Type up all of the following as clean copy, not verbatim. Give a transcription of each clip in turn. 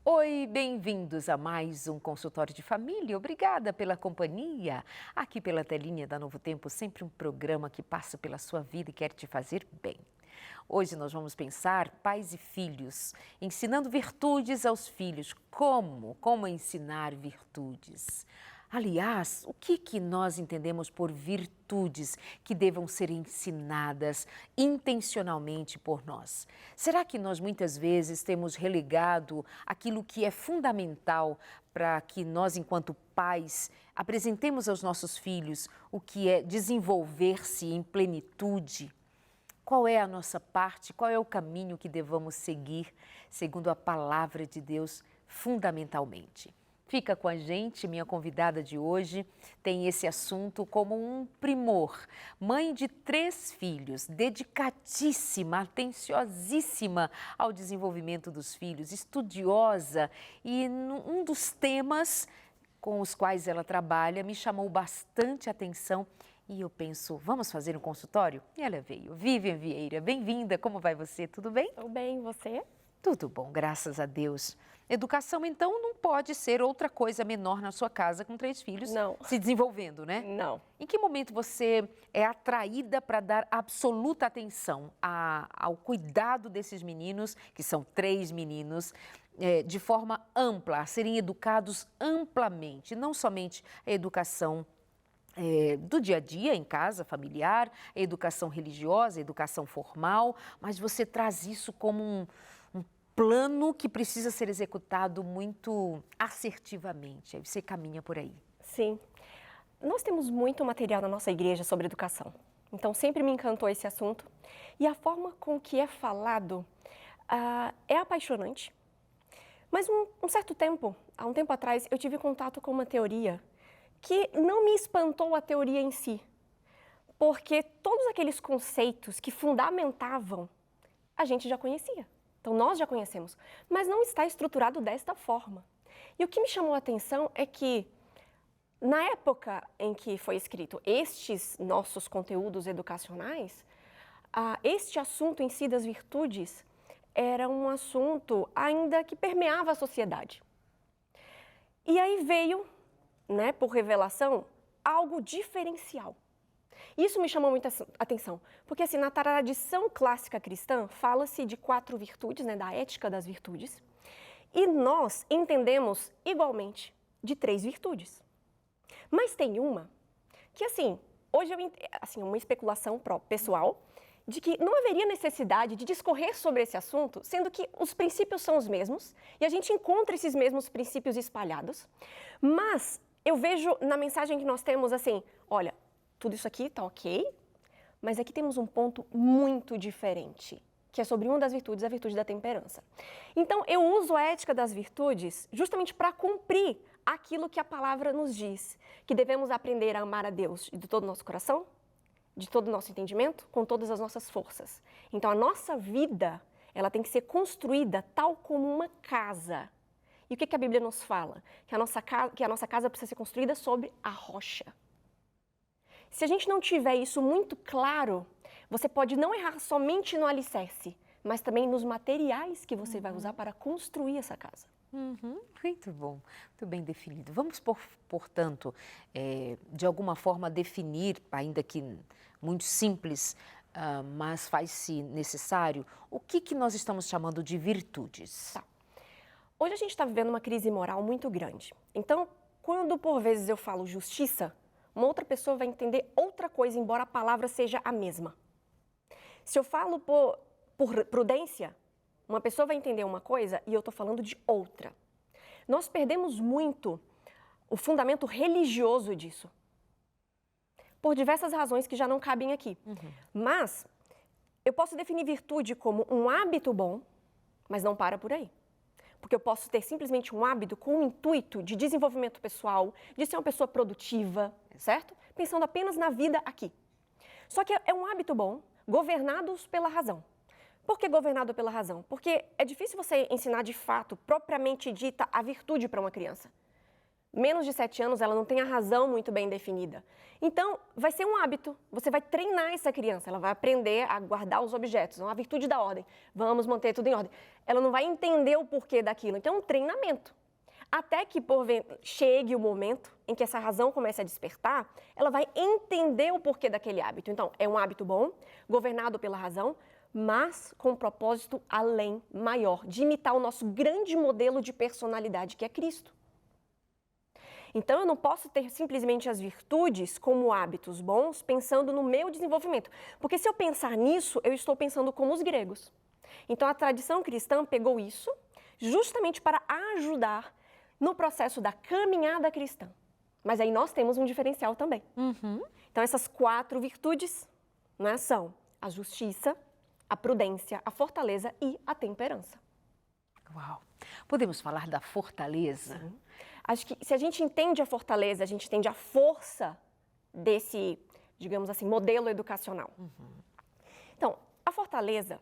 Oi, bem-vindos a mais um consultório de família. Obrigada pela companhia. Aqui pela telinha da Novo Tempo, sempre um programa que passa pela sua vida e quer te fazer bem. Hoje nós vamos pensar pais e filhos, ensinando virtudes aos filhos. Como ensinar virtudes? Aliás, o que nós entendemos por virtudes que devam ser ensinadas intencionalmente por nós? Será que nós muitas vezes temos relegado aquilo que é fundamental para que nós, enquanto pais, apresentemos aos nossos filhos o que é desenvolver-se em plenitude? Qual é a nossa parte? Qual é o caminho que devamos seguir, segundo a palavra de Deus, fundamentalmente? Fica com a gente, minha convidada de hoje tem esse assunto como um primor. Mãe de 3 filhos, dedicadíssima, atenciosíssima ao desenvolvimento dos filhos, estudiosa, e um dos temas com os quais ela trabalha me chamou bastante atenção e eu penso, vamos fazer um consultório? E ela veio. Vivian Vieira, bem-vinda, como vai você? Tudo bem? Tudo bem, e você? Tudo bom, graças a Deus. Educação, então, não pode ser outra coisa menor na sua casa com 3 filhos Não. se desenvolvendo, né? Não. Em que momento você é atraída para dar absoluta atenção ao cuidado desses meninos, que são 3 meninos, de forma ampla, a serem educados amplamente, não somente a educação do dia a dia, em casa, familiar, a educação religiosa, a educação formal, mas você traz isso como um plano que precisa ser executado muito assertivamente. Aí você caminha por aí. Sim. Nós temos muito material na nossa igreja sobre educação. Então, sempre me encantou esse assunto. E a forma com que é falado é apaixonante. Mas um certo tempo, há um tempo atrás, eu tive contato com uma teoria que não me espantou a teoria em si. Porque todos aqueles conceitos que fundamentavam, a gente já conhecia. Então, nós já conhecemos, mas não está estruturado desta forma. E o que me chamou a atenção é que, na época em que foi escrito estes nossos conteúdos educacionais, este assunto em si das virtudes era um assunto ainda que permeava a sociedade. E aí veio, por revelação, algo diferencial. Isso me chamou muita atenção, porque assim, na tradição clássica cristã, fala-se de 4 virtudes, da ética das virtudes, e nós entendemos igualmente de 3 virtudes. Mas tem uma que, assim, hoje uma especulação pessoal, de que não haveria necessidade de discorrer sobre esse assunto, sendo que os princípios são os mesmos, e a gente encontra esses mesmos princípios espalhados, mas eu vejo na mensagem que nós temos assim, olha, tudo isso aqui está ok, mas aqui temos um ponto muito diferente, que é sobre uma das virtudes, a virtude da temperança. Então, eu uso a ética das virtudes justamente para cumprir aquilo que a palavra nos diz, que devemos aprender a amar a Deus de todo o nosso coração, de todo o nosso entendimento, com todas as nossas forças. Então, a nossa vida, ela tem que ser construída tal como uma casa. E o que a Bíblia nos fala? Que a nossa casa precisa ser construída sobre a rocha. Se a gente não tiver isso muito claro, você pode não errar somente no alicerce, mas também nos materiais que você vai usar para construir essa casa. Muito bom, muito bem definido. Vamos, portanto, de alguma forma definir, ainda que muito simples, mas faz-se necessário, o que nós estamos chamando de virtudes? Tá. Hoje a gente está vivendo uma crise moral muito grande. Então, quando por vezes eu falo justiça, uma outra pessoa vai entender outra coisa, embora a palavra seja a mesma. Se eu falo por prudência, uma pessoa vai entender uma coisa e eu estou falando de outra. Nós perdemos muito o fundamento religioso disso, por diversas razões que já não cabem aqui. Mas eu posso definir virtude como um hábito bom, mas não para por aí. Porque eu posso ter simplesmente um hábito com o intuito de desenvolvimento pessoal, de ser uma pessoa produtiva, certo? Pensando apenas na vida aqui. Só que é um hábito bom, governados pela razão. Por que governado pela razão? Porque é difícil você ensinar de fato, propriamente dita, a virtude para uma criança. menos de 7 anos, ela não tem a razão muito bem definida. Então, vai ser um hábito. Você vai treinar essa criança. Ela vai aprender a guardar os objetos, a virtude da ordem. Vamos manter tudo em ordem. Ela não vai entender o porquê daquilo. Então, é um treinamento. Até que chegue o momento em que essa razão comece a despertar, ela vai entender o porquê daquele hábito. Então, é um hábito bom, governado pela razão, mas com um propósito além, maior, de imitar o nosso grande modelo de personalidade, que é Cristo. Então, eu não posso ter simplesmente as virtudes como hábitos bons, pensando no meu desenvolvimento. Porque se eu pensar nisso, eu estou pensando como os gregos. Então, a tradição cristã pegou isso justamente para ajudar no processo da caminhada cristã. Mas aí nós temos um diferencial também. Então, essas 4 virtudes, né, são a justiça, a prudência, a fortaleza e a temperança. Uau! Podemos falar da fortaleza? Sim. Acho que se a gente entende a fortaleza, a gente entende a força desse, digamos assim, modelo educacional. Então, a fortaleza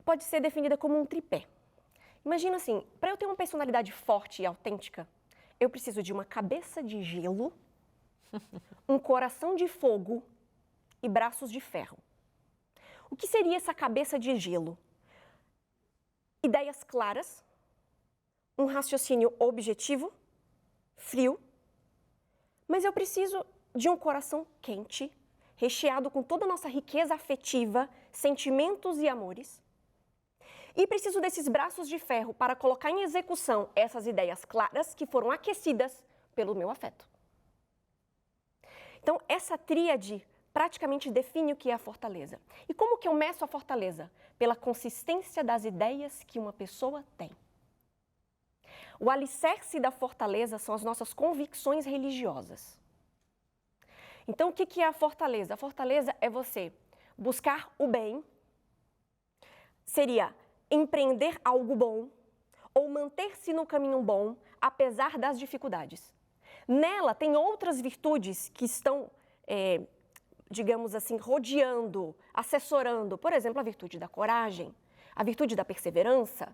pode ser definida como um tripé. Imagina assim, para eu ter uma personalidade forte e autêntica, eu preciso de uma cabeça de gelo, um coração de fogo e braços de ferro. O que seria essa cabeça de gelo? Ideias claras, um raciocínio objetivo, frio, mas eu preciso de um coração quente, recheado com toda a nossa riqueza afetiva, sentimentos e amores. E preciso desses braços de ferro para colocar em execução essas ideias claras que foram aquecidas pelo meu afeto. Então, essa tríade praticamente define o que é a fortaleza. E como que eu meço a fortaleza? Pela consistência das ideias que uma pessoa tem. O alicerce da fortaleza são as nossas convicções religiosas. Então, o que é a fortaleza? A fortaleza é você buscar o bem, seria empreender algo bom ou manter-se no caminho bom, apesar das dificuldades. Nela tem outras virtudes que estão, digamos assim, rodeando, assessorando. Por exemplo, a virtude da coragem, a virtude da perseverança.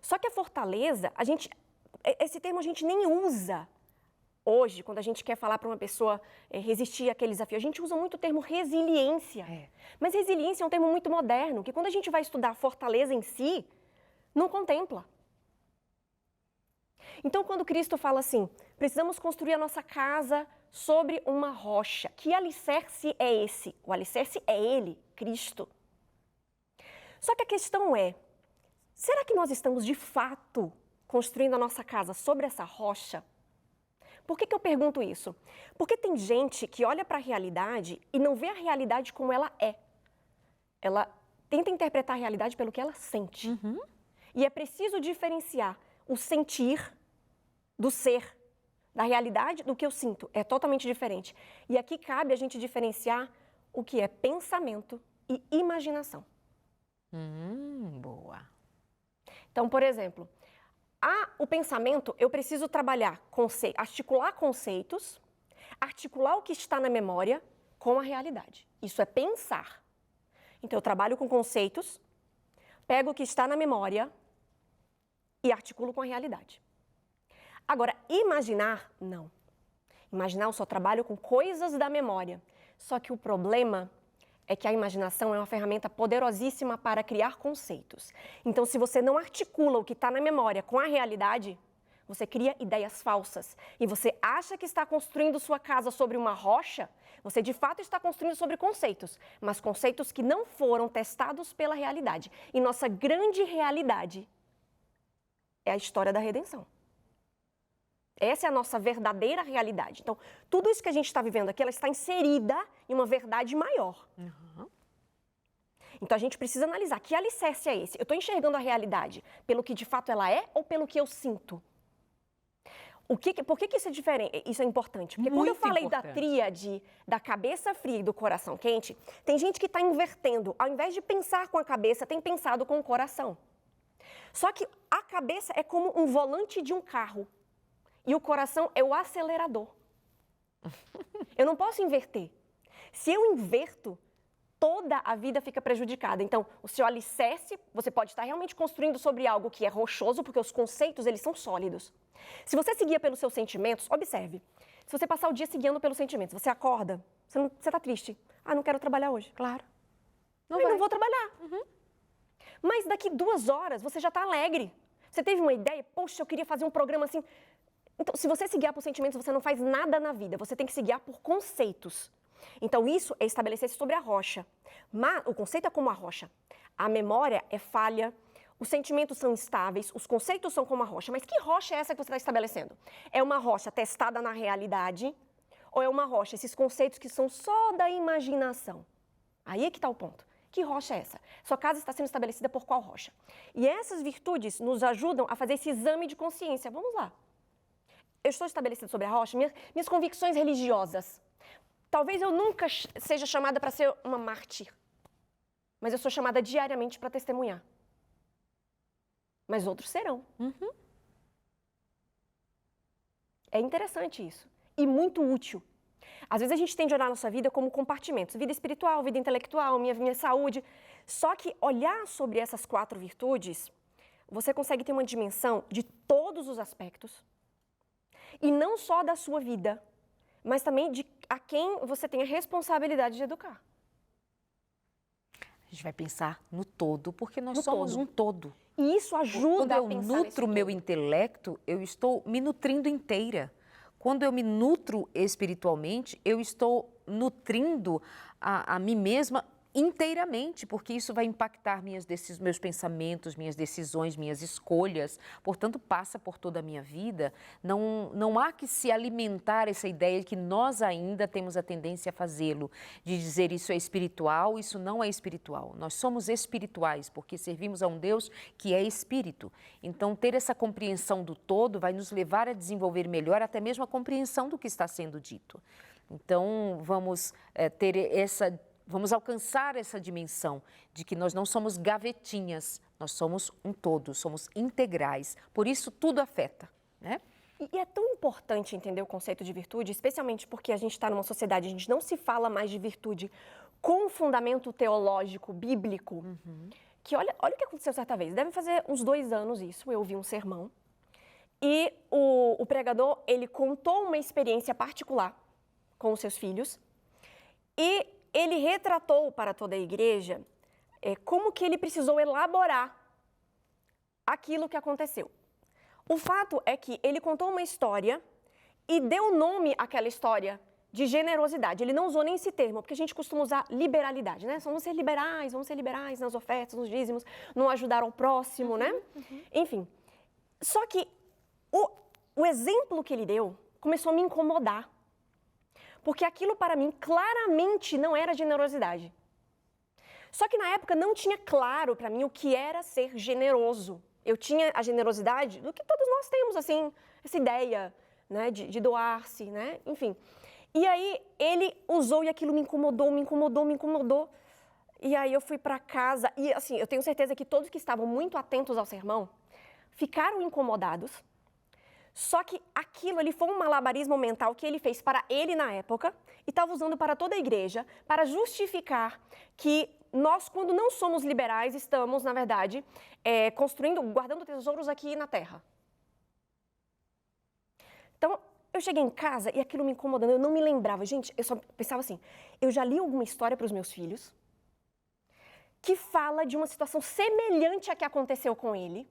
Só que a fortaleza, esse termo a gente nem usa hoje, quando a gente quer falar para uma pessoa resistir àquele desafio. A gente usa muito o termo resiliência. Mas resiliência é um termo muito moderno, que quando a gente vai estudar a fortaleza em si, não contempla. Então, quando Cristo fala assim, precisamos construir a nossa casa sobre uma rocha. Que alicerce é esse? O alicerce é Ele, Cristo. Só que a questão é, será que nós estamos de fato construindo a nossa casa sobre essa rocha? Por que eu pergunto isso? Porque tem gente que olha para a realidade e não vê a realidade como ela é. Ela tenta interpretar a realidade pelo que ela sente. E é preciso diferenciar o sentir do ser, da realidade do que eu sinto. É totalmente diferente. E aqui cabe a gente diferenciar o que é pensamento e imaginação. Boa. Então, por exemplo, o pensamento, eu preciso trabalhar, articular conceitos, articular o que está na memória com a realidade. Isso é pensar. Então, eu trabalho com conceitos, pego o que está na memória e articulo com a realidade. Agora, imaginar, não. Imaginar, eu só trabalho com coisas da memória. Só que o problema é que a imaginação é uma ferramenta poderosíssima para criar conceitos. Então, se você não articula o que está na memória com a realidade, você cria ideias falsas. E você acha que está construindo sua casa sobre uma rocha, você de fato está construindo sobre conceitos, mas conceitos que não foram testados pela realidade. E nossa grande realidade é a história da redenção. Essa é a nossa verdadeira realidade. Então, tudo isso que a gente está vivendo aqui, ela está inserida em uma verdade maior. Então, a gente precisa analisar que alicerce é esse. Eu estou enxergando a realidade pelo que de fato ela é ou pelo que eu sinto? Por que isso é diferente? Isso é importante? Porque quando eu falei da tríade da cabeça fria e do coração quente, tem gente que está invertendo. Ao invés de pensar com a cabeça, tem pensado com o coração. Só que a cabeça é como um volante de um carro. E o coração é o acelerador. Eu não posso inverter. Se eu inverto, toda a vida fica prejudicada. Então, o seu alicerce, você pode estar realmente construindo sobre algo que é rochoso, porque os conceitos, eles são sólidos. Se você se guia pelos seus sentimentos, observe. Se você passar o dia se guiando pelos sentimentos, você acorda, você está triste. Ah, não quero trabalhar hoje. Claro. Não vou trabalhar. Mas daqui 2 horas, você já está alegre. Você teve uma ideia, poxa, eu queria fazer um programa assim. Então, se você se guiar por sentimentos, você não faz nada na vida. Você tem que se guiar por conceitos. Então, isso é estabelecer-se sobre a rocha. Mas o conceito é como a rocha. A memória é falha, os sentimentos são instáveis, os conceitos são como a rocha. Mas que rocha é essa que você está estabelecendo? É uma rocha testada na realidade ou é uma rocha, esses conceitos que são só da imaginação? Aí é que está o ponto. Que rocha é essa? Sua casa está sendo estabelecida por qual rocha? E essas virtudes nos ajudam a fazer esse exame de consciência. Vamos lá. Eu estou estabelecida sobre a rocha? Minhas convicções religiosas. Talvez eu nunca seja chamada para ser uma mártir, mas eu sou chamada diariamente para testemunhar. Mas outros serão. É interessante isso e muito útil. Às vezes a gente tende a olhar a nossa vida como compartimentos, vida espiritual, vida intelectual, minha saúde. Só que olhar sobre essas 4 virtudes, você consegue ter uma dimensão de todos os aspectos e não só da sua vida, mas também de a quem você tem a responsabilidade de educar. A gente vai pensar no todo, porque nós No somos todo. um todo. E isso ajuda a Quando eu pensar nutro o meu todo. intelecto, eu estou me nutrindo inteira. Quando eu me nutro espiritualmente, eu estou nutrindo a mim mesma inteiramente, porque isso vai impactar meus pensamentos, minhas decisões, minhas escolhas. Portanto, passa por toda a minha vida. Não há que se alimentar essa ideia de que nós ainda temos a tendência a fazê-lo, de dizer isso é espiritual, isso não é espiritual. Nós somos espirituais, porque servimos a um Deus que é espírito. Então, ter essa compreensão do todo vai nos levar a desenvolver melhor até mesmo a compreensão do que está sendo dito. Então, vamos alcançar essa dimensão de que nós não somos gavetinhas, nós somos um todo, somos integrais. Por isso, tudo afeta, né? E é tão importante entender o conceito de virtude, especialmente porque a gente está numa sociedade, a gente não se fala mais de virtude com fundamento teológico, bíblico, que olha o que aconteceu certa vez. Deve fazer uns 2 anos isso, eu ouvi um sermão, e o pregador, ele contou uma experiência particular com os seus filhos, e ele retratou para toda a igreja como que ele precisou elaborar aquilo que aconteceu. O fato é que ele contou uma história e deu nome àquela história de generosidade. Ele não usou nem esse termo, porque a gente costuma usar liberalidade, né? Vamos ser liberais nas ofertas, nos dízimos, não ajudar ao próximo, né? Enfim, só que o exemplo que ele deu começou a me incomodar. Porque aquilo para mim claramente não era generosidade. Só que na época não tinha claro para mim o que era ser generoso. Eu tinha a generosidade do que todos nós temos, assim, essa ideia, né, de doar-se, né, enfim. E aí ele usou e aquilo me incomodou. E aí eu fui para casa e, assim, eu tenho certeza que todos que estavam muito atentos ao sermão ficaram incomodados. Só que aquilo ali foi um malabarismo mental que ele fez para ele na época e estava usando para toda a igreja para justificar que nós, quando não somos liberais, estamos, na verdade, guardando tesouros aqui na terra. Então, eu cheguei em casa e aquilo me incomodando, eu não me lembrava. Gente, eu só pensava assim, eu já li alguma história para os meus filhos que fala de uma situação semelhante à que aconteceu com ele,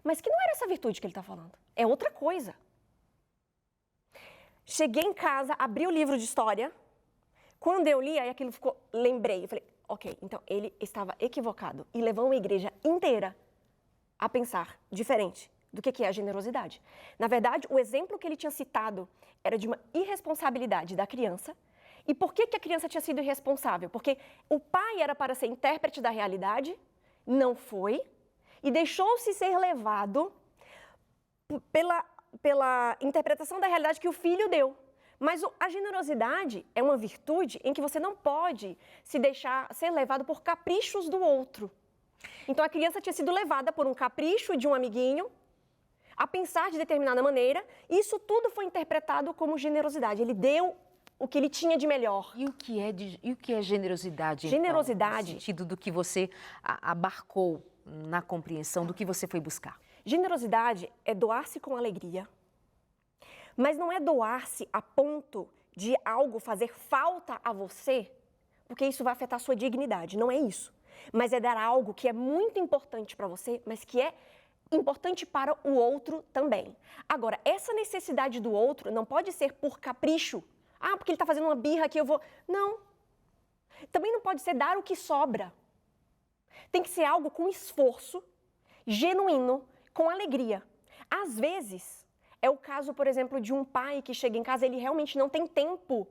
mas que não era essa virtude que ele está falando. É outra coisa. Cheguei em casa, abri o livro de história. Quando eu li, aí aquilo ficou... Lembrei. Eu falei, ok, então ele estava equivocado. E levou uma igreja inteira a pensar diferente do que é a generosidade. Na verdade, o exemplo que ele tinha citado era de uma irresponsabilidade da criança. E por que a criança tinha sido irresponsável? Porque o pai era para ser intérprete da realidade, não foi, e deixou-se ser levado pela interpretação da realidade que o filho deu. Mas a generosidade é uma virtude em que você não pode se deixar ser levado por caprichos do outro. Então a criança tinha sido levada por um capricho de um amiguinho a pensar de determinada maneira, e isso tudo foi interpretado como generosidade. Ele deu o que ele tinha de melhor. E o que é generosidade? Generosidade. Então, no sentido do que você abarcou na compreensão do que você foi buscar. Generosidade é doar-se com alegria, mas não é doar-se a ponto de algo fazer falta a você, porque isso vai afetar a sua dignidade. Não é isso. Mas é dar algo que é muito importante para você, mas que é importante para o outro também. Agora, essa necessidade do outro não pode ser por capricho. Ah, porque ele está fazendo uma birra aqui, eu vou... Não. Também não pode ser dar o que sobra. Tem que ser algo com esforço, genuíno, com alegria. Às vezes, é o caso, por exemplo, de um pai que chega em casa, ele realmente não tem tempo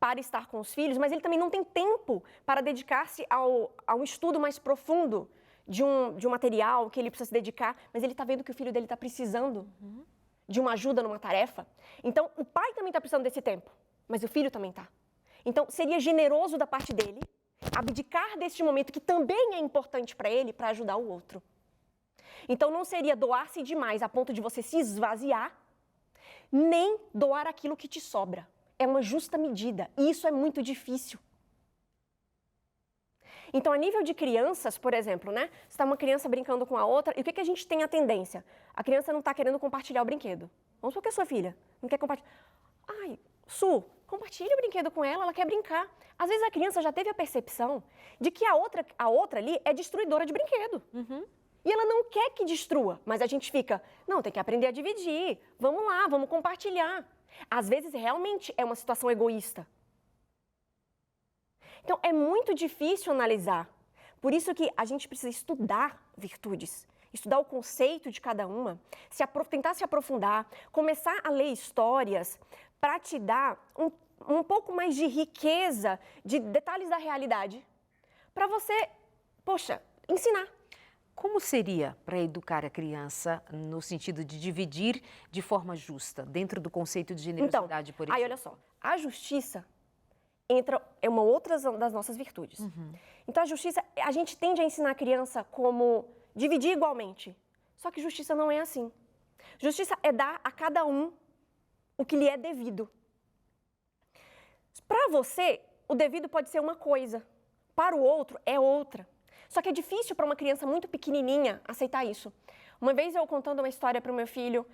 para estar com os filhos, mas ele também não tem tempo para dedicar-se ao estudo mais profundo de um material que ele precisa se dedicar, mas ele está vendo que o filho dele está precisando de uma ajuda numa tarefa. Então, o pai também está precisando desse tempo, mas o filho também está. Então, seria generoso da parte dele abdicar deste momento que também é importante para ele, para ajudar o outro. Então, não seria doar-se demais a ponto de você se esvaziar, nem doar aquilo que te sobra. É uma justa medida, e isso é muito difícil. Então, a nível de crianças, por exemplo, né? Você está uma criança brincando com a outra, e o que a gente tem a tendência? A criança não está querendo compartilhar o brinquedo. Vamos supor que é sua filha não quer compartilhar. Ai, Su, compartilha o brinquedo com ela quer brincar. Às vezes a criança já teve a percepção de que a outra ali é destruidora de brinquedo. E ela não quer que destrua, mas a gente fica, não, tem que aprender a dividir, vamos lá, vamos compartilhar. Às vezes realmente é uma situação egoísta. Então, é muito difícil analisar. Por isso que a gente precisa estudar virtudes, estudar o conceito de cada uma, tentar se aprofundar, começar a ler histórias para te dar um pouco mais de riqueza, de detalhes da realidade, para você, poxa, ensinar. Como seria para educar a criança no sentido de dividir de forma justa, dentro do conceito de generosidade, por exemplo? Aí olha só, a justiça é uma outra das nossas virtudes. Então, a justiça, a gente tende a ensinar a criança como dividir igualmente. Só que justiça não é assim. Justiça é dar a cada um o que lhe é devido. Para você, o devido pode ser uma coisa. Para o outro, é outra. Só que é difícil para uma criança muito pequenininha aceitar isso. Uma vez eu contando uma história para o meu filho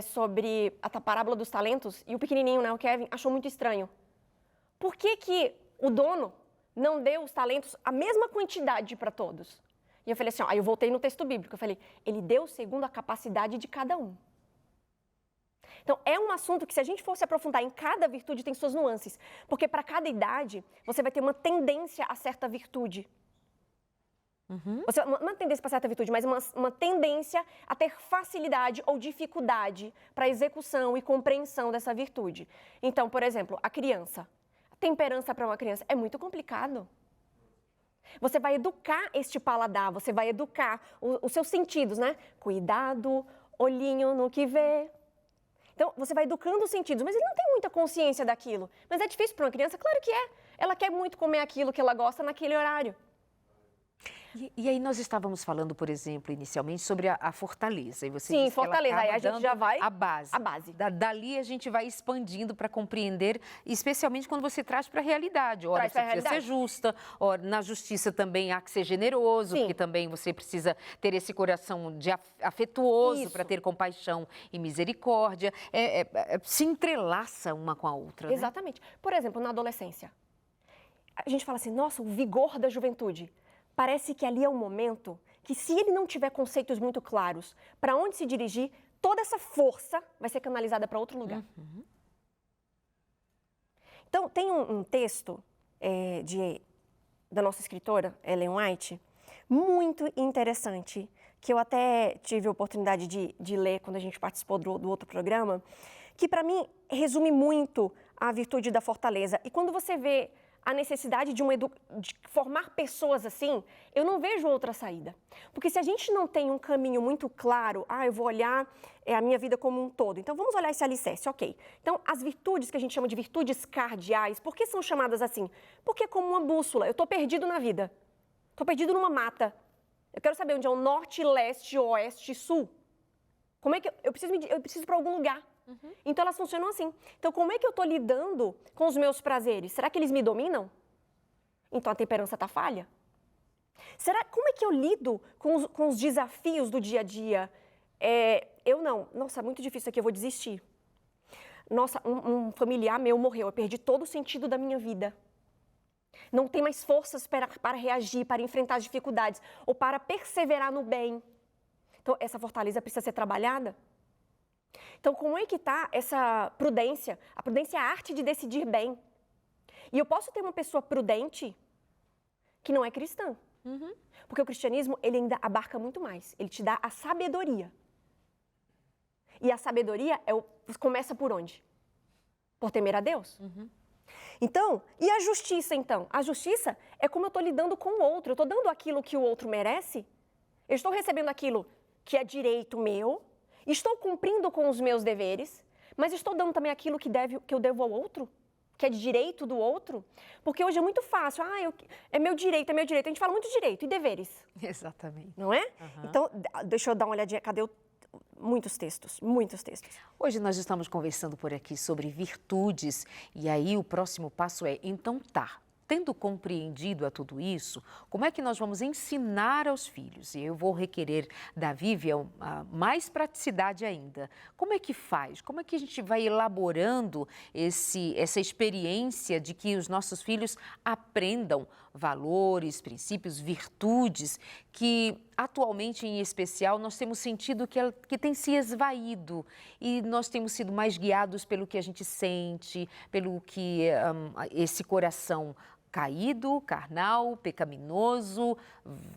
sobre a parábola dos talentos, e o pequenininho, né, o Kevin, achou muito estranho. Por que o dono não deu os talentos a mesma quantidade para todos? E eu falei assim, aí eu voltei no texto bíblico, eu falei, ele deu segundo a capacidade de cada um. Então, é um assunto que se a gente for se aprofundar em cada virtude, tem suas nuances. Porque para cada idade, você vai ter uma tendência a certa virtude. Uma tendência para certa virtude, mas uma tendência a ter facilidade ou dificuldade para execução e compreensão dessa virtude. Então, por exemplo, a criança. Temperança para uma criança é muito complicado. Você vai educar este paladar, você vai educar os seus sentidos, né? Cuidado, olhinho no que vê. Então, você vai educando os sentidos, mas ele não tem muita consciência daquilo. Mas é difícil para uma criança? Claro que é. Ela quer muito comer aquilo que ela gosta naquele horário. E aí nós estávamos falando, por exemplo, inicialmente sobre a fortaleza. E você Sim, disse fortaleza. Que ela aí a gente já vai... A base. A base. Dali a gente vai expandindo para compreender, especialmente quando você traz para a realidade. Ora, você precisa ser justa, ora, na justiça também há que ser generoso, Sim. porque também você precisa ter esse coração afetuoso para ter compaixão e misericórdia. Se entrelaça uma com a outra, Exatamente. Né? Por exemplo, na adolescência, a gente fala assim, nossa, o vigor da juventude. Parece que ali é um momento que, se ele não tiver conceitos muito claros para onde se dirigir, toda essa força vai ser canalizada para outro lugar. Então, tem um texto da nossa escritora, Ellen White, muito interessante, que eu até tive a oportunidade de ler quando a gente participou do outro programa, que, para mim, resume muito a virtude da fortaleza. E quando você vê a necessidade de formar pessoas assim, eu não vejo outra saída. Porque se a gente não tem um caminho muito claro, eu vou olhar a minha vida como um todo. Então, vamos olhar esse alicerce, ok. Então, as virtudes que a gente chama de virtudes cardeais, por que são chamadas assim? Porque é como uma bússola, eu estou perdido na vida. Estou perdido numa mata. Eu quero saber onde é o norte, leste, oeste, sul. Como é que eu preciso ir para algum lugar. Então, elas funcionam assim. Então, como é que eu estou lidando com os meus prazeres? Será que eles me dominam? Então, a temperança está falha? Como é que eu lido com os desafios do dia a dia? Eu não. Nossa, é muito difícil aqui, eu vou desistir. Nossa, um familiar meu morreu, eu perdi todo o sentido da minha vida. Não tem mais forças para reagir, para enfrentar as dificuldades ou para perseverar no bem. Então, essa fortaleza precisa ser trabalhada. Então, como é que está essa prudência? A prudência é a arte de decidir bem. E eu posso ter uma pessoa prudente que não é cristã. Porque o cristianismo, ele ainda abarca muito mais. Ele te dá a sabedoria. E a sabedoria começa por onde? Por temer a Deus. Então, e a justiça, então? A justiça é como eu estou lidando com o outro. Eu estou dando aquilo que o outro merece. Eu estou recebendo aquilo que é direito meu. Estou cumprindo com os meus deveres. Mas estou dando também aquilo que eu devo ao outro. Que é de direito do outro. Porque hoje é muito fácil. É meu direito, é meu direito. A gente fala muito de direito e deveres. Exatamente. Não é? Então, deixa eu dar uma olhadinha. Cadê muitos textos, muitos textos. Hoje nós estamos conversando por aqui sobre virtudes e aí o próximo passo é, então tá, tendo compreendido a tudo isso, como é que nós vamos ensinar aos filhos? E eu vou requerer da Vivian mais praticidade ainda. Como é que faz? Como é que a gente vai elaborando essa experiência de que os nossos filhos aprendam valores, princípios, virtudes que atualmente, em especial, nós temos sentido que tem se esvaído e nós temos sido mais guiados pelo que a gente sente, pelo que esse coração caído, carnal, pecaminoso,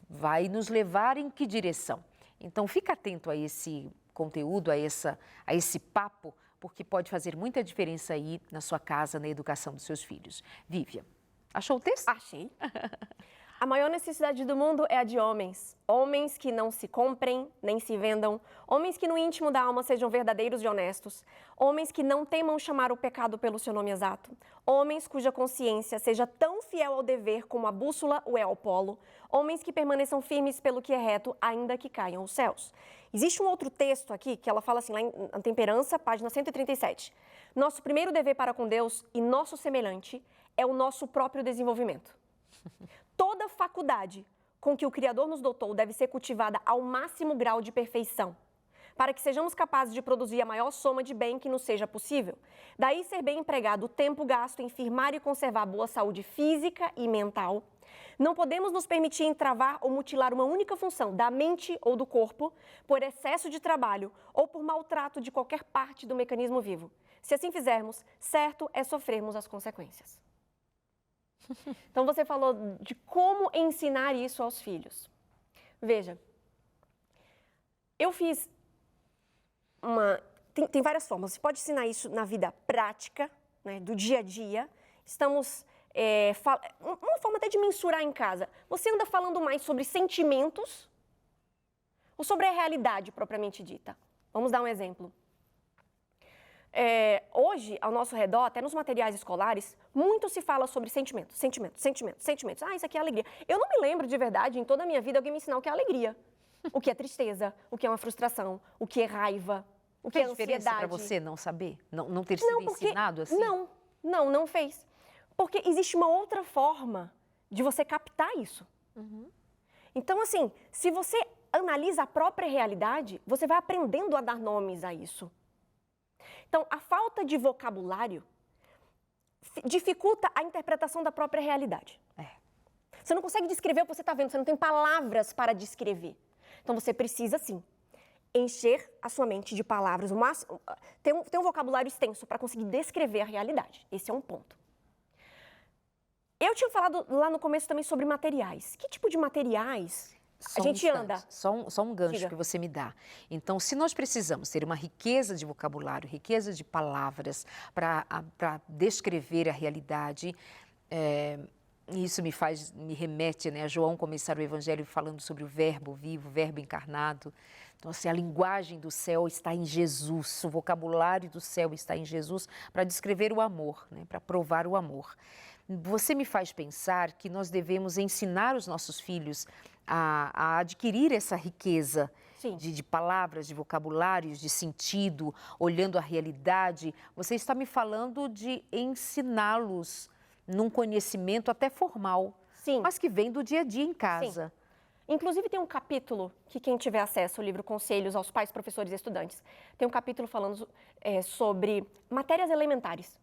vai nos levar em que direção? Então, fica atento a esse conteúdo, a esse papo, porque pode fazer muita diferença aí na sua casa, na educação dos seus filhos. Vivian, achou o texto? Achei. A maior necessidade do mundo é a de homens. Homens que não se comprem, nem se vendam. Homens que no íntimo da alma sejam verdadeiros e honestos. Homens que não temam chamar o pecado pelo seu nome exato. Homens cuja consciência seja tão fiel ao dever como a bússola o é ao polo. Homens que permaneçam firmes pelo que é reto, ainda que caiam os céus. Existe um outro texto aqui que ela fala assim, lá em Temperança, página 137. Nosso primeiro dever para com Deus e nosso semelhante é o nosso próprio desenvolvimento. Toda faculdade com que o Criador nos dotou deve ser cultivada ao máximo grau de perfeição, para que sejamos capazes de produzir a maior soma de bem que nos seja possível. Daí ser bem empregado o tempo gasto em firmar e conservar boa saúde física e mental. Não podemos nos permitir entravar ou mutilar uma única função da mente ou do corpo por excesso de trabalho ou por maltrato de qualquer parte do mecanismo vivo. Se assim fizermos, certo é sofrermos as consequências. Então, você falou de como ensinar isso aos filhos. Veja, eu fiz tem várias formas. Você pode ensinar isso na vida prática, né, do dia a dia. Uma forma até de mensurar em casa. Você anda falando mais sobre sentimentos ou sobre a realidade propriamente dita? Vamos dar um exemplo. Hoje, ao nosso redor, até nos materiais escolares, muito se fala sobre sentimentos. Isso aqui é alegria. Eu não me lembro de verdade, em toda a minha vida, alguém me ensinar o que é alegria. O que é tristeza, o que é uma frustração, o que é raiva, o que é ansiedade. Fez diferença para você não saber? Não ter sido ensinado assim? Não fez. Porque existe uma outra forma de você captar isso. Então, assim, se você analisa a própria realidade, você vai aprendendo a dar nomes a isso. Então, a falta de vocabulário dificulta a interpretação da própria realidade. Você não consegue descrever o que você está vendo, você não tem palavras para descrever. Então, você precisa, sim, encher a sua mente de palavras, ter um vocabulário extenso para conseguir descrever a realidade. Esse é um ponto. Eu tinha falado lá no começo também sobre materiais. Que tipo de materiais a gente anda? Só um gancho que você me dá. Então, se nós precisamos ter uma riqueza de vocabulário, riqueza de palavras para descrever a realidade, isso me remete, né, a João começar o Evangelho falando sobre o verbo vivo, o verbo encarnado. Então, assim, a linguagem do céu está em Jesus, o vocabulário do céu está em Jesus para descrever o amor, né, para provar o amor. Você me faz pensar que nós devemos ensinar os nossos filhos a adquirir essa riqueza Sim. de palavras, de vocabulários, de sentido, olhando a realidade. Você está me falando de ensiná-los num conhecimento até formal, Sim. mas que vem do dia a dia em casa. Sim. Inclusive tem um capítulo que quem tiver acesso ao livro Conselhos aos Pais, Professores e Estudantes, tem um capítulo falando sobre matérias elementares.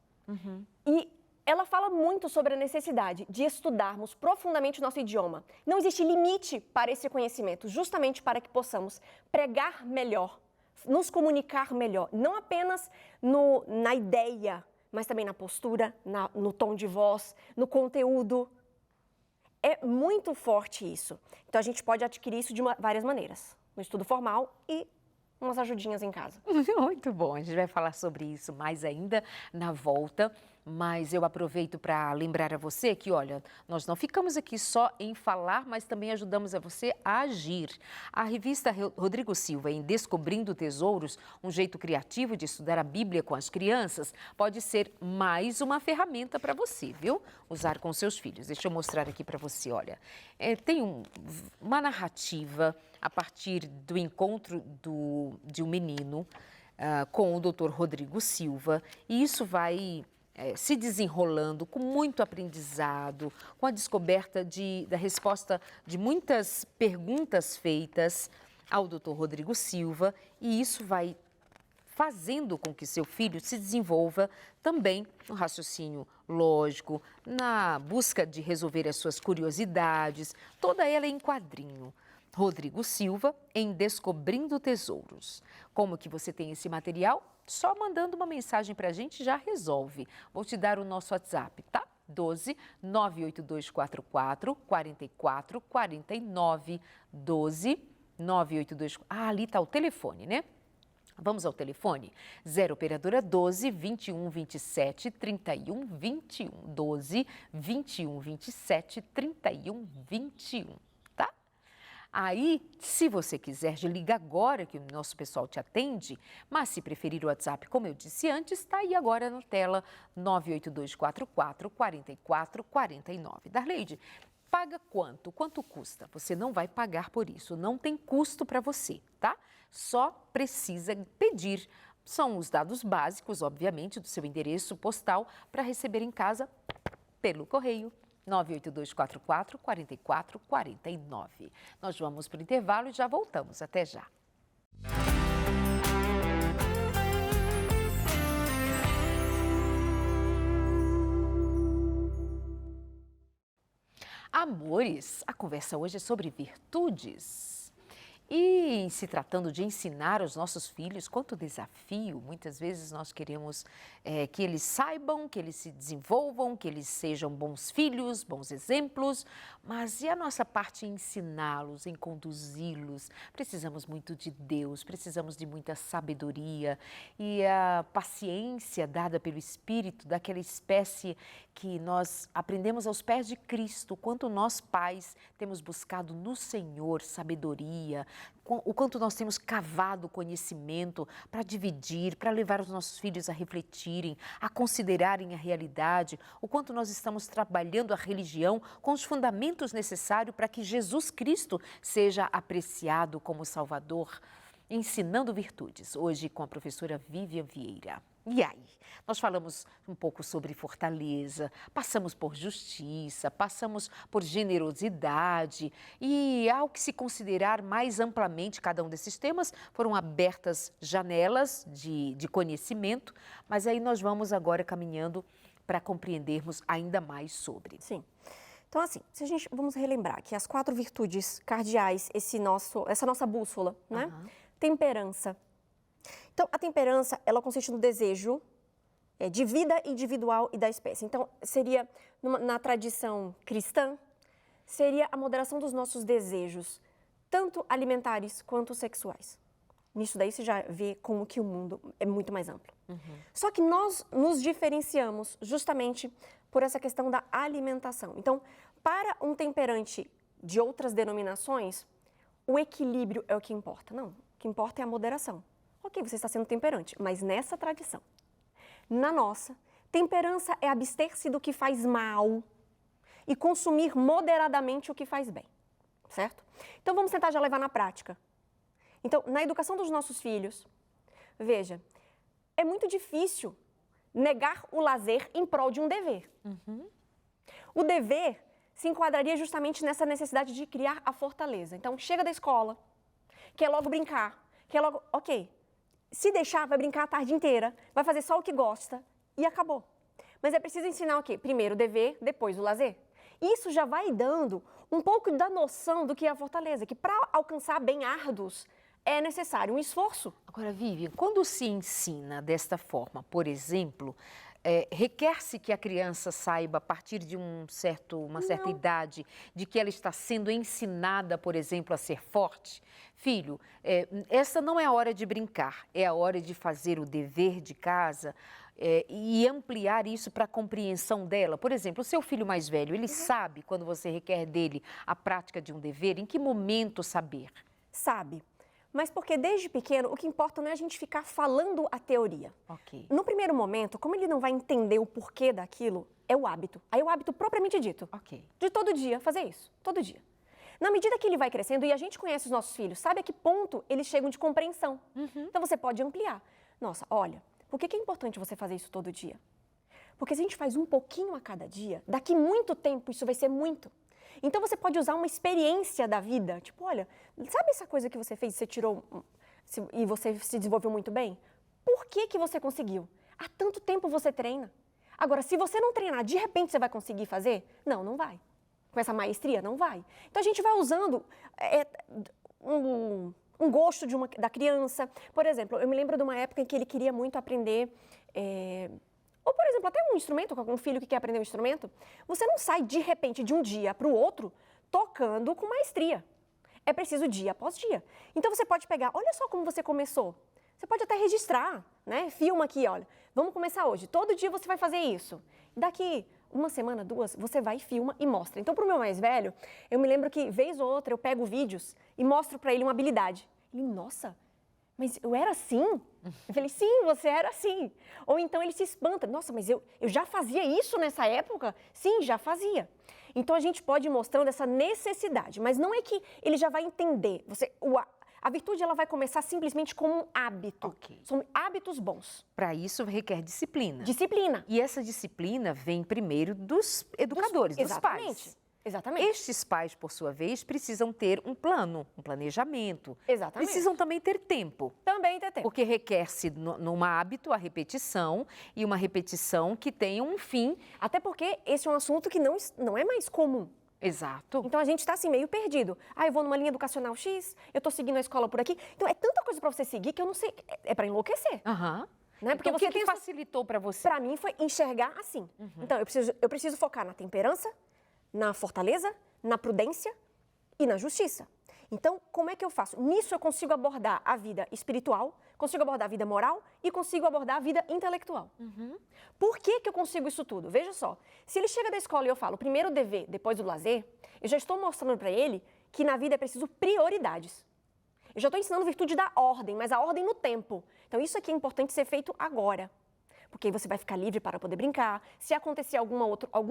E ela fala muito sobre a necessidade de estudarmos profundamente o nosso idioma. Não existe limite para esse conhecimento, justamente para que possamos pregar melhor, nos comunicar melhor, não apenas na ideia, mas também na postura, no tom de voz, no conteúdo. É muito forte isso. Então, a gente pode adquirir isso de várias maneiras. No estudo formal e umas ajudinhas em casa. Muito bom, a gente vai falar sobre isso mais ainda na volta, mas eu aproveito para lembrar a você que, olha, nós não ficamos aqui só em falar, mas também ajudamos a você a agir. A revista Rodrigo Silva, em Descobrindo Tesouros, um jeito criativo de estudar a Bíblia com as crianças, pode ser mais uma ferramenta para você, viu? Usar com seus filhos. Deixa eu mostrar aqui para você, olha. Tem uma narrativa a partir do encontro de um menino com o Dr. Rodrigo Silva, e isso vai se desenrolando com muito aprendizado, com a descoberta da resposta de muitas perguntas feitas ao Dr. Rodrigo Silva, e isso vai fazendo com que seu filho se desenvolva também no raciocínio lógico, na busca de resolver as suas curiosidades, toda ela em quadrinho. Rodrigo Silva, em Descobrindo Tesouros. Como que você tem esse material? Só mandando uma mensagem para a gente já resolve. Vou te dar o nosso WhatsApp, tá? 12 98244 4449. 12 982... ali está o telefone, né? Vamos ao telefone? 0 operadora 12 21 27 31 21. 12 21 27 31 21. Aí, se você quiser, já liga agora que o nosso pessoal te atende, mas se preferir o WhatsApp, como eu disse antes, está aí agora na tela, 98244 4449. Darleide, paga quanto? Quanto custa? Você não vai pagar por isso, não tem custo para você, tá? Só precisa pedir. São os dados básicos, obviamente, do seu endereço postal para receber em casa pelo correio. 98244 4449. Nós vamos para o intervalo e já voltamos. Até já. Amores, a conversa hoje é sobre virtudes. E em se tratando de ensinar aos nossos filhos, quanto desafio, muitas vezes nós queremos que eles saibam, que eles se desenvolvam, que eles sejam bons filhos, bons exemplos, mas e a nossa parte em ensiná-los, em conduzi-los? Precisamos muito de Deus, precisamos de muita sabedoria e a paciência dada pelo Espírito, daquela espécie que nós aprendemos aos pés de Cristo, quanto nós pais temos buscado no Senhor sabedoria, o quanto nós temos cavado conhecimento para dividir, para levar os nossos filhos a refletirem, a considerarem a realidade, o quanto nós estamos trabalhando a religião com os fundamentos necessários para que Jesus Cristo seja apreciado como Salvador, ensinando virtudes. Hoje com a professora Vivian Vieira. E aí? Nós falamos um pouco sobre fortaleza, passamos por justiça, passamos por generosidade e, ao que se considerar mais amplamente cada um desses temas, foram abertas janelas de conhecimento, mas aí nós vamos agora caminhando para compreendermos ainda mais sobre. Sim. Então, assim, vamos relembrar que as 4 virtudes cardeais, essa nossa bússola, né? Temperança. Então, a temperança, ela consiste no desejo de vida individual e da espécie. Então, seria, na tradição cristã, seria a moderação dos nossos desejos, tanto alimentares quanto sexuais. Nisso daí você já vê como que o mundo é muito mais amplo. Só que nós nos diferenciamos justamente por essa questão da alimentação. Então, para um temperante de outras denominações, o equilíbrio é o que importa. Não, o que importa é a moderação. Ok, você está sendo temperante, mas nessa tradição. Na nossa, temperança é abster-se do que faz mal e consumir moderadamente o que faz bem. certo? Então, vamos tentar já levar na prática. Então, na educação dos nossos filhos, veja, é muito difícil negar o lazer em prol de um dever. O dever se enquadraria justamente nessa necessidade de criar a fortaleza. Então, chega da escola, quer logo brincar, quer logo... Ok, se deixar, vai brincar a tarde inteira, vai fazer só o que gosta e acabou. Mas é preciso ensinar o quê? Primeiro o dever, depois o lazer. Isso já vai dando um pouco da noção do que é a fortaleza, que para alcançar bem árduos é necessário um esforço. Agora, Vivian, quando se ensina desta forma, por exemplo, requer-se que a criança saiba, a partir de uma certa idade, de que ela está sendo ensinada, por exemplo, a ser forte? Filho, essa não é a hora de brincar, é a hora de fazer o dever de casa e ampliar isso para a compreensão dela. Por exemplo, o seu filho mais velho, ele sabe, quando você requer dele a prática de um dever, em que momento saber? Sabe. Mas porque desde pequeno, o que importa não é a gente ficar falando a teoria. Ok. No primeiro momento, como ele não vai entender o porquê daquilo, é o hábito. Aí é o hábito propriamente dito. Ok. De todo dia fazer isso, todo dia. Na medida que ele vai crescendo, e a gente conhece os nossos filhos, sabe a que ponto eles chegam de compreensão. Então você pode ampliar. Nossa, olha, por que é importante você fazer isso todo dia? Porque se a gente faz um pouquinho a cada dia, daqui muito tempo isso vai ser muito. Então você pode usar uma experiência da vida, tipo, olha, sabe essa coisa que você fez, você tirou e você se desenvolveu muito bem? Por que você conseguiu? Há tanto tempo você treina. Agora, se você não treinar, de repente você vai conseguir fazer? Não, não vai. Com essa maestria, não vai. Então a gente vai usando um gosto da criança. Por exemplo, eu me lembro de uma época em que ele queria muito aprender... Ou, por exemplo, até um instrumento, com um filho que quer aprender um instrumento, você não sai de repente, de um dia para o outro, tocando com maestria. É preciso dia após dia. Então você pode pegar, olha só como você começou. Você pode até registrar, né? Filma aqui, olha, vamos começar hoje. Todo dia você vai fazer isso. Daqui uma semana, duas, você vai, filma e mostra. Então, para o meu mais velho, eu me lembro que, vez ou outra, eu pego vídeos e mostro para ele uma habilidade. Ele, nossa, mas eu era assim? Eu falei, sim, você era assim. Ou então ele se espanta, nossa, mas eu já fazia isso nessa época? Sim, já fazia. Então a gente pode ir mostrando essa necessidade, mas não é que ele já vai entender. A virtude ela vai começar simplesmente como um hábito. Ok. São hábitos bons. Para isso requer disciplina. Disciplina. E essa disciplina vem primeiro dos educadores, dos pais. Exatamente. Estes pais, por sua vez, precisam ter um plano, um planejamento. Exatamente. Precisam também ter tempo. Também ter tempo. Porque requer-se, num hábito, a repetição e uma repetição que tenha um fim. Até porque esse é um assunto que não é mais comum. Exato. Então a gente está assim meio perdido. Eu vou numa linha educacional X, eu estou seguindo a escola por aqui. Então é tanta coisa para você seguir que eu não sei, é para enlouquecer. Né? Porque Então, o que facilitou para você? Para mim foi enxergar assim. Então eu preciso focar na temperança, na fortaleza, na prudência e na justiça. Então, como é que eu faço? Nisso eu consigo abordar a vida espiritual, consigo abordar a vida moral e consigo abordar a vida intelectual. Por que eu consigo isso tudo? Veja só, se ele chega da escola e eu falo primeiro o dever, depois o lazer, eu já estou mostrando para ele que na vida é preciso prioridades. Eu já estou ensinando virtude da ordem, mas a ordem no tempo. Então, isso aqui é importante ser feito agora. Porque aí você vai ficar livre para poder brincar. Se acontecer algum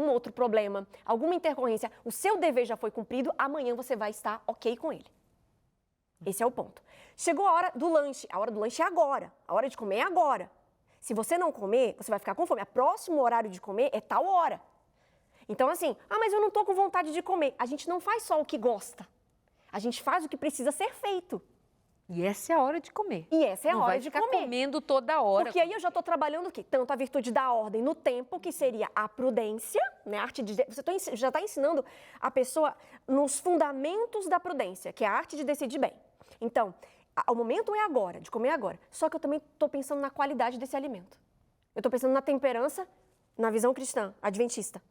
outro problema, alguma intercorrência, o seu dever já foi cumprido, amanhã você vai estar ok com ele. Esse é o ponto. Chegou a hora do lanche. A hora do lanche é agora. A hora de comer é agora. Se você não comer, você vai ficar com fome. O próximo horário de comer é tal hora. Então, assim, mas eu não estou com vontade de comer. A gente não faz só o que gosta. A gente faz o que precisa ser feito. E essa é a hora de comer. E essa é a hora de comer. Não vai ficar comendo toda hora. Porque aí eu já estou trabalhando o quê? Tanto a virtude da ordem no tempo, que seria a prudência, né? A arte de... Você já está ensinando a pessoa nos fundamentos da prudência, que é a arte de decidir bem. Então, o momento é agora, de comer agora. Só que eu também estou pensando na qualidade desse alimento. Eu estou pensando na temperança, na visão cristã, adventista.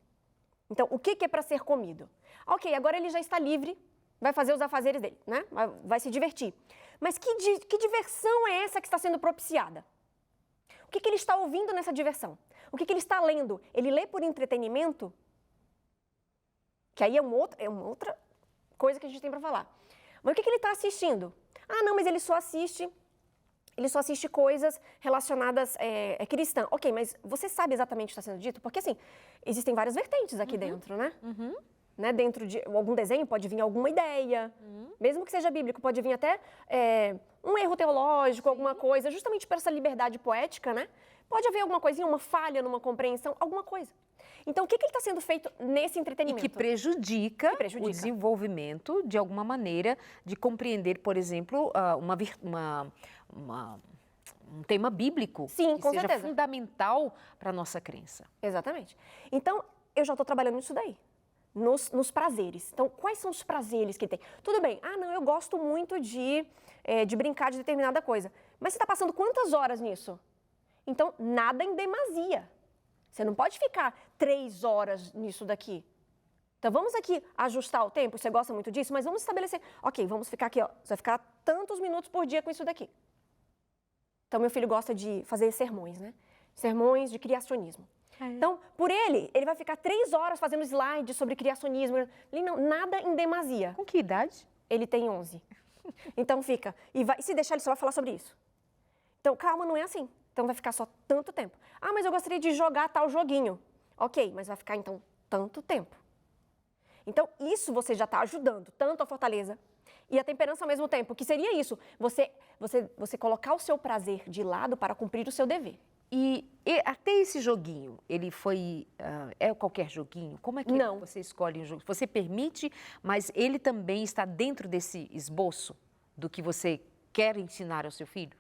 Então, o que é para ser comido? Ok, agora ele já está livre, vai fazer os afazeres dele, né? Vai se divertir. Mas que diversão é essa que está sendo propiciada? O que ele está ouvindo nessa diversão? O que ele está lendo? Ele lê por entretenimento? Que aí é uma outra coisa que a gente tem para falar. Mas o que ele está assistindo? Não, mas ele só assiste coisas relacionadas cristã. Ok, mas você sabe exatamente o que está sendo dito? Porque, assim, existem várias vertentes aqui dentro, né? né? Dentro de algum desenho pode vir alguma ideia, mesmo que seja bíblico, pode vir até um erro teológico, alguma coisa, justamente por essa liberdade poética, né? Pode haver alguma coisinha, uma falha numa compreensão, alguma coisa. Então, o que está sendo feito nesse entretenimento? E que prejudica o desenvolvimento, de alguma maneira, de compreender, por exemplo, um tema bíblico. Sim, que com seja certeza. Fundamental para a nossa crença. Exatamente. Então, eu já estou trabalhando nisso daí, nos prazeres. Então, quais são os prazeres que tem? Tudo bem, não, eu gosto muito de brincar de determinada coisa. Mas você está passando quantas horas nisso? Então, nada em demasia. Você não pode ficar 3 horas nisso daqui. Então, vamos aqui ajustar o tempo. Você gosta muito disso, mas vamos estabelecer. Ok, vamos ficar aqui, ó. Você vai ficar tantos minutos por dia com isso daqui. Então, meu filho gosta de fazer sermões, né? Sermões de criacionismo. Então, por ele vai ficar 3 horas fazendo slides sobre criacionismo. Ele não, nada em demasia. Com que idade? Ele tem 11. Então, fica. E se deixar, ele só vai falar sobre isso. Então, calma, não é assim. Então, vai ficar só tanto tempo. Mas eu gostaria de jogar tal joguinho. Ok, mas vai ficar, então, tanto tempo. Então, isso você já está ajudando tanto a fortaleza e a temperança ao mesmo tempo, que seria isso, você colocar o seu prazer de lado para cumprir o seu dever. E até esse joguinho, ele foi, é qualquer joguinho? Como é que você escolhe um jogo? Você permite, mas ele também está dentro desse esboço do que você quer ensinar ao seu filho?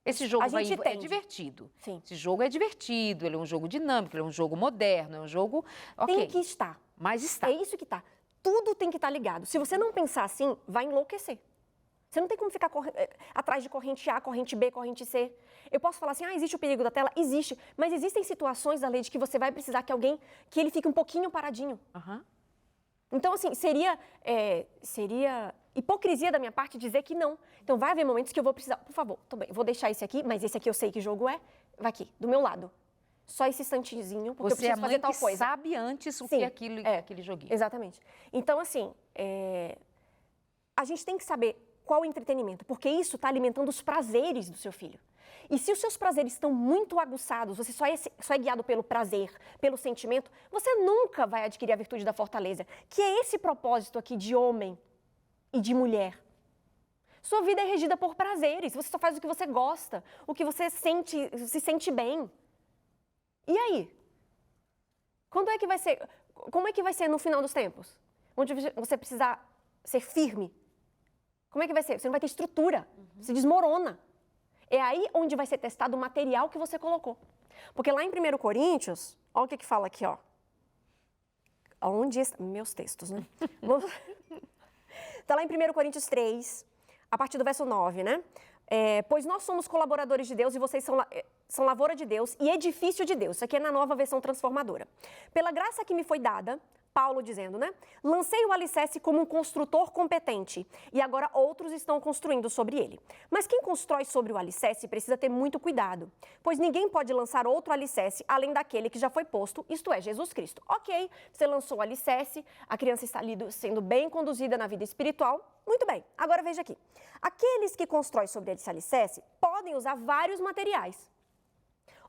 Esse jogo é divertido. Sim. Esse jogo é divertido, ele é um jogo dinâmico, ele é um jogo moderno, é um jogo... Okay, tem que estar. Mas está. É isso que está. Tudo tem que estar ligado. Se você não pensar assim, vai enlouquecer. Você não tem como ficar atrás de corrente A, corrente B, corrente C. Eu posso falar assim, existe o perigo da tela? Existe. Mas existem situações da lei de que você vai precisar que ele fique um pouquinho paradinho. Então, assim, seria hipocrisia da minha parte dizer que não. Então, vai haver momentos que eu vou precisar, por favor, tô bem, vou deixar esse aqui, mas esse aqui eu sei que jogo é, vai aqui, do meu lado. Só esse instantezinho, porque eu preciso fazer tal coisa. Você sabe antes o que é aquele joguinho. Exatamente. Então, assim, a gente tem que saber qual o entretenimento, porque isso está alimentando os prazeres do seu filho. E se os seus prazeres estão muito aguçados, você só é guiado pelo prazer, pelo sentimento, você nunca vai adquirir a virtude da fortaleza, que é esse propósito aqui de homem e de mulher. Sua vida é regida por prazeres, você só faz o que você gosta, o que você se sente bem. E aí? Como é que vai ser no final dos tempos? Onde você precisar ser firme? Como é que vai ser? Você não vai ter estrutura, se desmorona. É aí onde vai ser testado o material que você colocou. Porque lá em 1 Coríntios, olha o que fala aqui, ó. Onde estão meus textos, né? Está lá em 1 Coríntios 3, a partir do verso 9, né? Pois nós somos colaboradores de Deus e vocês são lavoura de Deus e edifício de Deus. Isso aqui é na nova versão transformadora. Pela graça que me foi dada, Paulo dizendo, né? Lancei o alicerce como um construtor competente e agora outros estão construindo sobre ele. Mas quem constrói sobre o alicerce precisa ter muito cuidado, pois ninguém pode lançar outro alicerce além daquele que já foi posto, isto é, Jesus Cristo. Ok, você lançou o alicerce, a criança está ali sendo bem conduzida na vida espiritual, muito bem. Agora veja aqui, aqueles que constroem sobre esse alicerce podem usar vários materiais.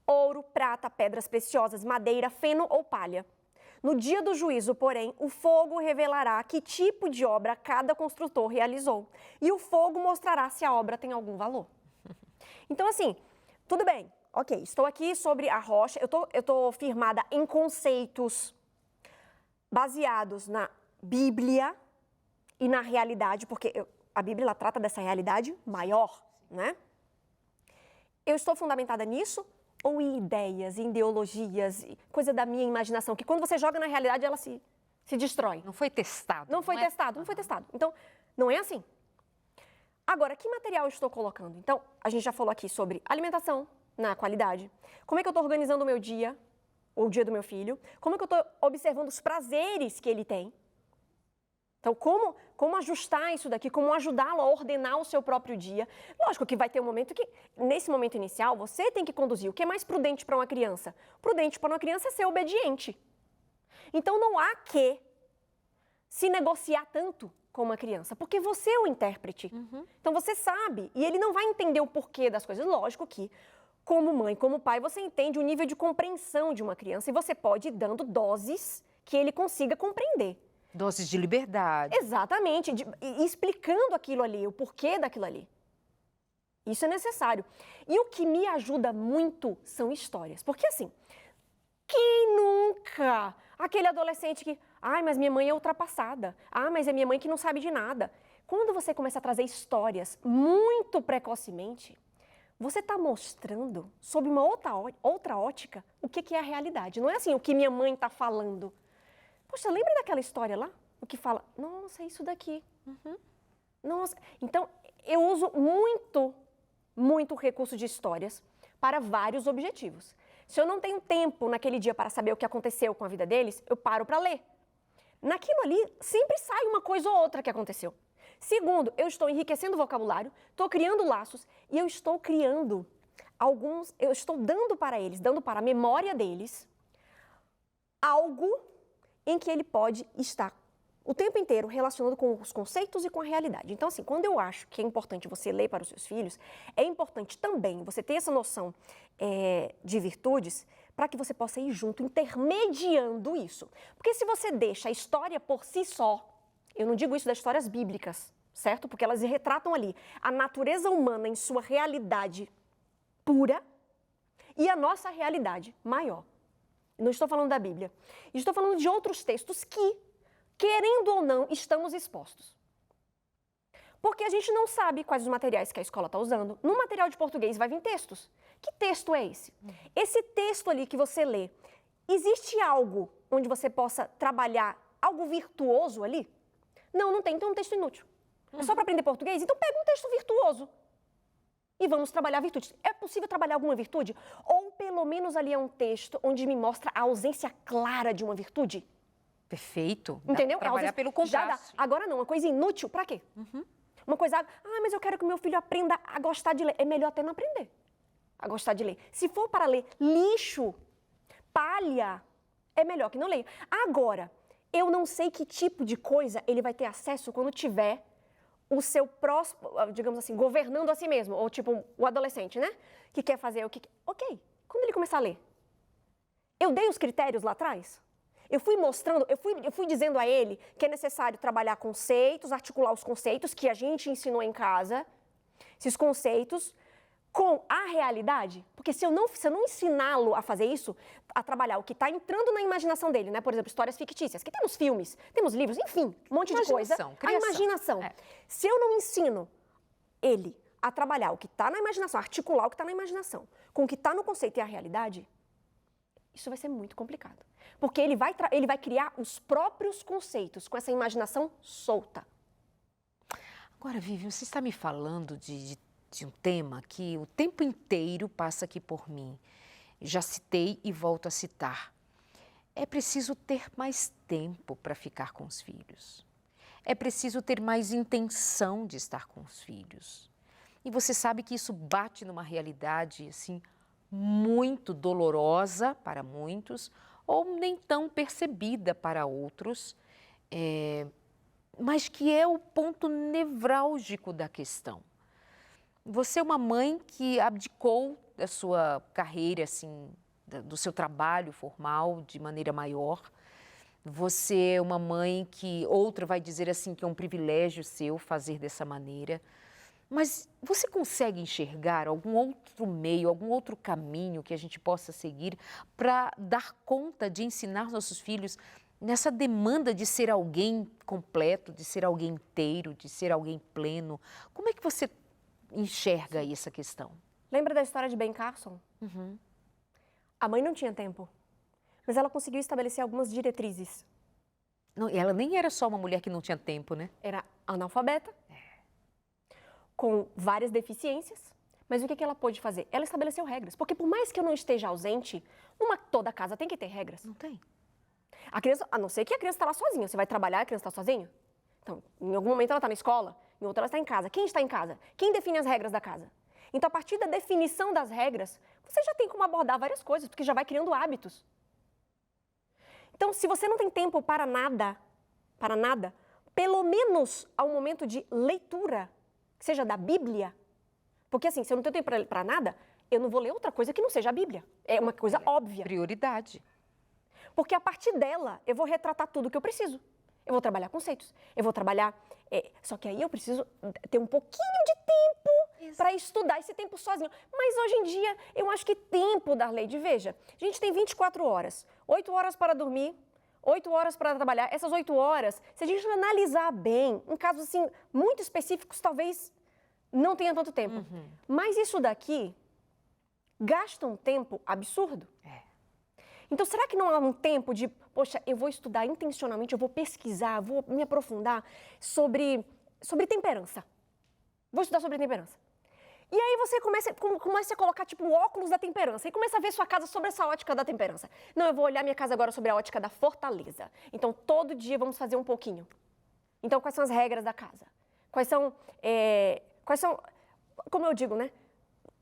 Ouro, prata, pedras preciosas, madeira, feno ou palha. No dia do juízo, porém, o fogo revelará que tipo de obra cada construtor realizou. E o fogo mostrará se a obra tem algum valor. Então, assim, tudo bem. Ok, estou aqui sobre a rocha, eu estou firmada em conceitos baseados na Bíblia e na realidade, porque a Bíblia ela trata dessa realidade maior, né? Eu estou fundamentada nisso? Ou em ideias, em ideologias, coisa da minha imaginação, que quando você joga na realidade, ela se destrói. Não foi testado. Não foi testado. Então, não é assim. Agora, que material eu estou colocando? Então, a gente já falou aqui sobre alimentação, na qualidade. Como é que eu estou organizando o meu dia, ou o dia do meu filho? Como é que eu estou observando os prazeres que ele tem? Então, como ajustar isso daqui, como ajudá-lo a ordenar o seu próprio dia. Lógico que vai ter um momento que, nesse momento inicial, você tem que conduzir. O que é mais prudente para uma criança? Prudente para uma criança é ser obediente. Então, não há que se negociar tanto com uma criança, porque você é o intérprete. Então, você sabe, e ele não vai entender o porquê das coisas. Lógico que, como mãe, como pai, você entende o nível de compreensão de uma criança e você pode ir dando doses que ele consiga compreender. Doses de liberdade. Exatamente, e explicando aquilo ali, o porquê daquilo ali. Isso é necessário. E o que me ajuda muito são histórias. Porque assim, quem nunca? Aquele adolescente que, ai, mas minha mãe é ultrapassada. Ah, mas é minha mãe que não sabe de nada. Quando você começa a trazer histórias muito precocemente, você está mostrando, sob uma outra ótica, o que é a realidade. Não é assim, o que minha mãe está falando. Poxa, lembra daquela história lá? O que fala, nossa, é isso daqui. Nossa. Então, eu uso muito recurso de histórias para vários objetivos. Se eu não tenho tempo naquele dia para saber o que aconteceu com a vida deles, eu paro para ler. Naquilo ali, sempre sai uma coisa ou outra que aconteceu. Segundo, eu estou enriquecendo o vocabulário, estou criando laços e eu estou criando eu estou dando para eles, dando para a memória deles, algo em que ele pode estar o tempo inteiro relacionando com os conceitos e com a realidade. Então, assim, quando eu acho que é importante você ler para os seus filhos, é importante também você ter essa noção de virtudes para que você possa ir junto, intermediando isso. Porque se você deixa a história por si só, eu não digo isso das histórias bíblicas, certo? Porque elas retratam ali a natureza humana em sua realidade pura e a nossa realidade maior. Não estou falando da Bíblia. Estou falando de outros textos que, querendo ou não, estamos expostos. Porque a gente não sabe quais os materiais que a escola está usando. No material de português vai vir textos. Que texto é esse? Esse texto ali que você lê, existe algo onde você possa trabalhar algo virtuoso ali? Não, não tem. Então é um texto inútil. É só para aprender português? Então pega um texto virtuoso. E vamos trabalhar virtudes. É possível trabalhar alguma virtude? Ou pelo menos ali é um texto onde me mostra a ausência clara de uma virtude? Perfeito. Entendeu? Trabalhar pelo contraste. Agora não, uma coisa inútil, para quê? Uma coisa, mas eu quero que o meu filho aprenda a gostar de ler. É melhor até não aprender a gostar de ler. Se for para ler lixo, palha, é melhor que não leia. Agora, eu não sei que tipo de coisa ele vai ter acesso quando tiver o seu próximo, digamos assim, governando a si mesmo. Ou tipo, o adolescente, né? Que quer fazer o que... Ok, quando ele começar a ler, eu dei os critérios lá atrás? Eu fui mostrando, eu fui dizendo a ele que é necessário trabalhar conceitos, articular os conceitos que a gente ensinou em casa, esses conceitos, com a realidade. Porque se eu não ensiná-lo a fazer isso, a trabalhar o que está entrando na imaginação dele, né? Por exemplo, histórias fictícias, que temos filmes, temos livros, enfim, um monte de coisa. Criação. A imaginação. Se eu não ensino ele a trabalhar o que está na imaginação, articular o que está na imaginação, com o que está no conceito e a realidade, isso vai ser muito complicado. Porque ele vai criar os próprios conceitos com essa imaginação solta. Agora, Vivian, você está me falando de um tema que o tempo inteiro passa aqui por mim. Já citei e volto a citar. É preciso ter mais tempo para ficar com os filhos. É preciso ter mais intenção de estar com os filhos. E você sabe que isso bate numa realidade, assim, muito dolorosa para muitos, ou nem tão percebida para outros, mas que é o ponto nevrálgico da questão. Você é uma mãe que abdicou da sua carreira, assim, do seu trabalho formal de maneira maior. Você é uma mãe que outra vai dizer assim que é um privilégio seu fazer dessa maneira. Mas você consegue enxergar algum outro meio, algum outro caminho que a gente possa seguir para dar conta de ensinar nossos filhos nessa demanda de ser alguém completo, de ser alguém inteiro, de ser alguém pleno? Como é que você enxerga aí essa questão? Lembra da história de Ben Carson? A mãe não tinha tempo, mas ela conseguiu estabelecer algumas diretrizes. Não, ela nem era só uma mulher que não tinha tempo, né? Era analfabeta, com várias deficiências, mas o que ela pôde fazer? Ela estabeleceu regras, porque por mais que eu não esteja ausente, toda casa tem que ter regras. Não tem. A criança, a não ser que a criança está lá sozinha, você vai trabalhar e a criança está sozinha? Então, em algum momento ela está na escola, em outro ela está em casa. Quem está em casa? Quem define as regras da casa? Então, a partir da definição das regras, você já tem como abordar várias coisas, porque já vai criando hábitos. Então, se você não tem tempo para nada, pelo menos ao momento de leitura, que seja da Bíblia, porque assim, se eu não tenho tempo para nada, eu não vou ler outra coisa que não seja a Bíblia. É uma coisa óbvia. Prioridade. Porque a partir dela, eu vou retratar tudo que eu preciso. Eu vou trabalhar conceitos, eu vou trabalhar... só que aí eu preciso ter um pouquinho de tempo para estudar esse tempo sozinho. Mas hoje em dia, eu acho que tempo, Darleide, veja, a gente tem 24 horas, 8 horas para dormir, 8 horas para trabalhar. Essas 8 horas, se a gente analisar bem, em casos assim, muito específicos, talvez não tenha tanto tempo. Mas isso daqui gasta um tempo absurdo. Então, será que não há um tempo de, poxa, eu vou estudar intencionalmente, eu vou pesquisar, vou me aprofundar sobre temperança. Vou estudar sobre temperança. E aí você começa a colocar, tipo, o óculos da temperança e começa a ver sua casa sobre essa ótica da temperança. Não, eu vou olhar minha casa agora sobre a ótica da fortaleza. Então, todo dia vamos fazer um pouquinho. Então, quais são as regras da casa? Quais são, como eu digo, né?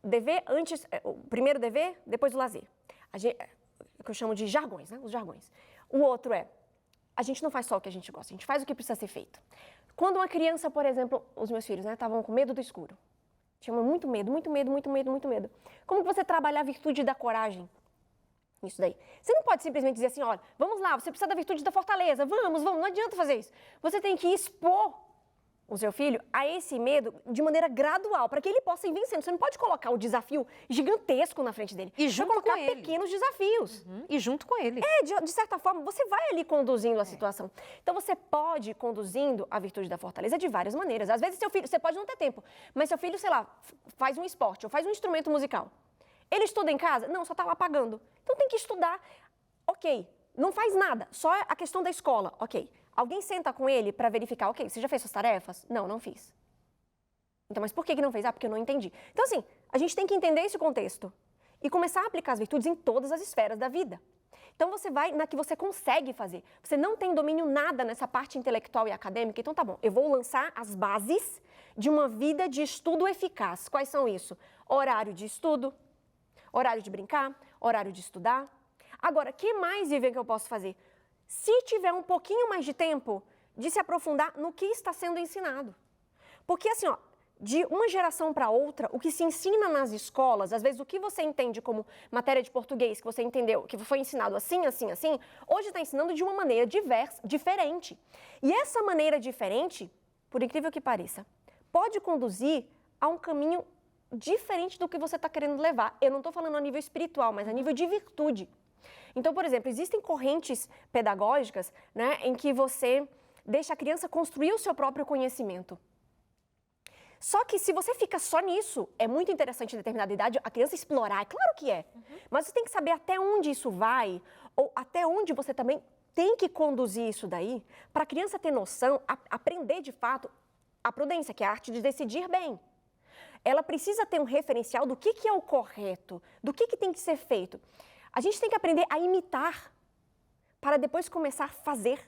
Dever antes, o primeiro dever, depois o lazer. Que eu chamo de jargões, né? Os jargões. O outro a gente não faz só o que a gente gosta, a gente faz o que precisa ser feito. Quando uma criança, por exemplo, os meus filhos, né, estavam com medo do escuro. Tinham muito medo, muito medo, muito medo, muito medo. Como você trabalha a virtude da coragem? Isso daí. Você não pode simplesmente dizer assim, olha, vamos lá, você precisa da virtude da fortaleza, vamos, não adianta fazer isso. Você tem que expor o seu filho a esse medo de maneira gradual, para que ele possa ir vencendo. Você não pode colocar o desafio gigantesco na frente dele. E junto vai colocar com ele. pequenos desafios. E junto com ele. De certa forma, você vai ali conduzindo a situação. Então, você pode ir conduzindo a virtude da fortaleza de várias maneiras. Às vezes, seu filho, você pode não ter tempo, mas seu filho, sei lá, faz um esporte ou faz um instrumento musical. Ele estuda em casa? Não, só está lá pagando. Então, tem que estudar. Ok, não faz nada, só a questão da escola. Ok. Alguém senta com ele para verificar, ok, você já fez suas tarefas? Não, não fiz. Então, mas por que não fez? Ah, porque eu não entendi. Então, assim, a gente tem que entender esse contexto e começar a aplicar as virtudes em todas as esferas da vida. Então, você vai na que você consegue fazer. Você não tem domínio nada nessa parte intelectual e acadêmica, então tá bom, eu vou lançar as bases de uma vida de estudo eficaz. Quais são isso? Horário de estudo, horário de brincar, horário de estudar. Agora, que mais, Vivian, que eu posso fazer? Se tiver um pouquinho mais de tempo, de se aprofundar no que está sendo ensinado. Porque assim, ó, de uma geração para outra, o que se ensina nas escolas, às vezes o que você entende como matéria de português, que você entendeu, que foi ensinado assim, assim, assim, hoje está ensinando de uma maneira diferente. E essa maneira diferente, por incrível que pareça, pode conduzir a um caminho diferente do que você está querendo levar. Eu não estou falando a nível espiritual, mas a nível de virtude. Então, por exemplo, existem correntes pedagógicas, né, em que você deixa a criança construir o seu próprio conhecimento. Só que se você fica só nisso, é muito interessante em determinada idade a criança explorar, é claro que é. Mas você tem que saber até onde isso vai, ou até onde você também tem que conduzir isso daí, para a criança ter noção, aprender de fato a prudência, que é a arte de decidir bem. Ela precisa ter um referencial do que é o correto, do que tem que ser feito. A gente tem que aprender a imitar para depois começar a fazer,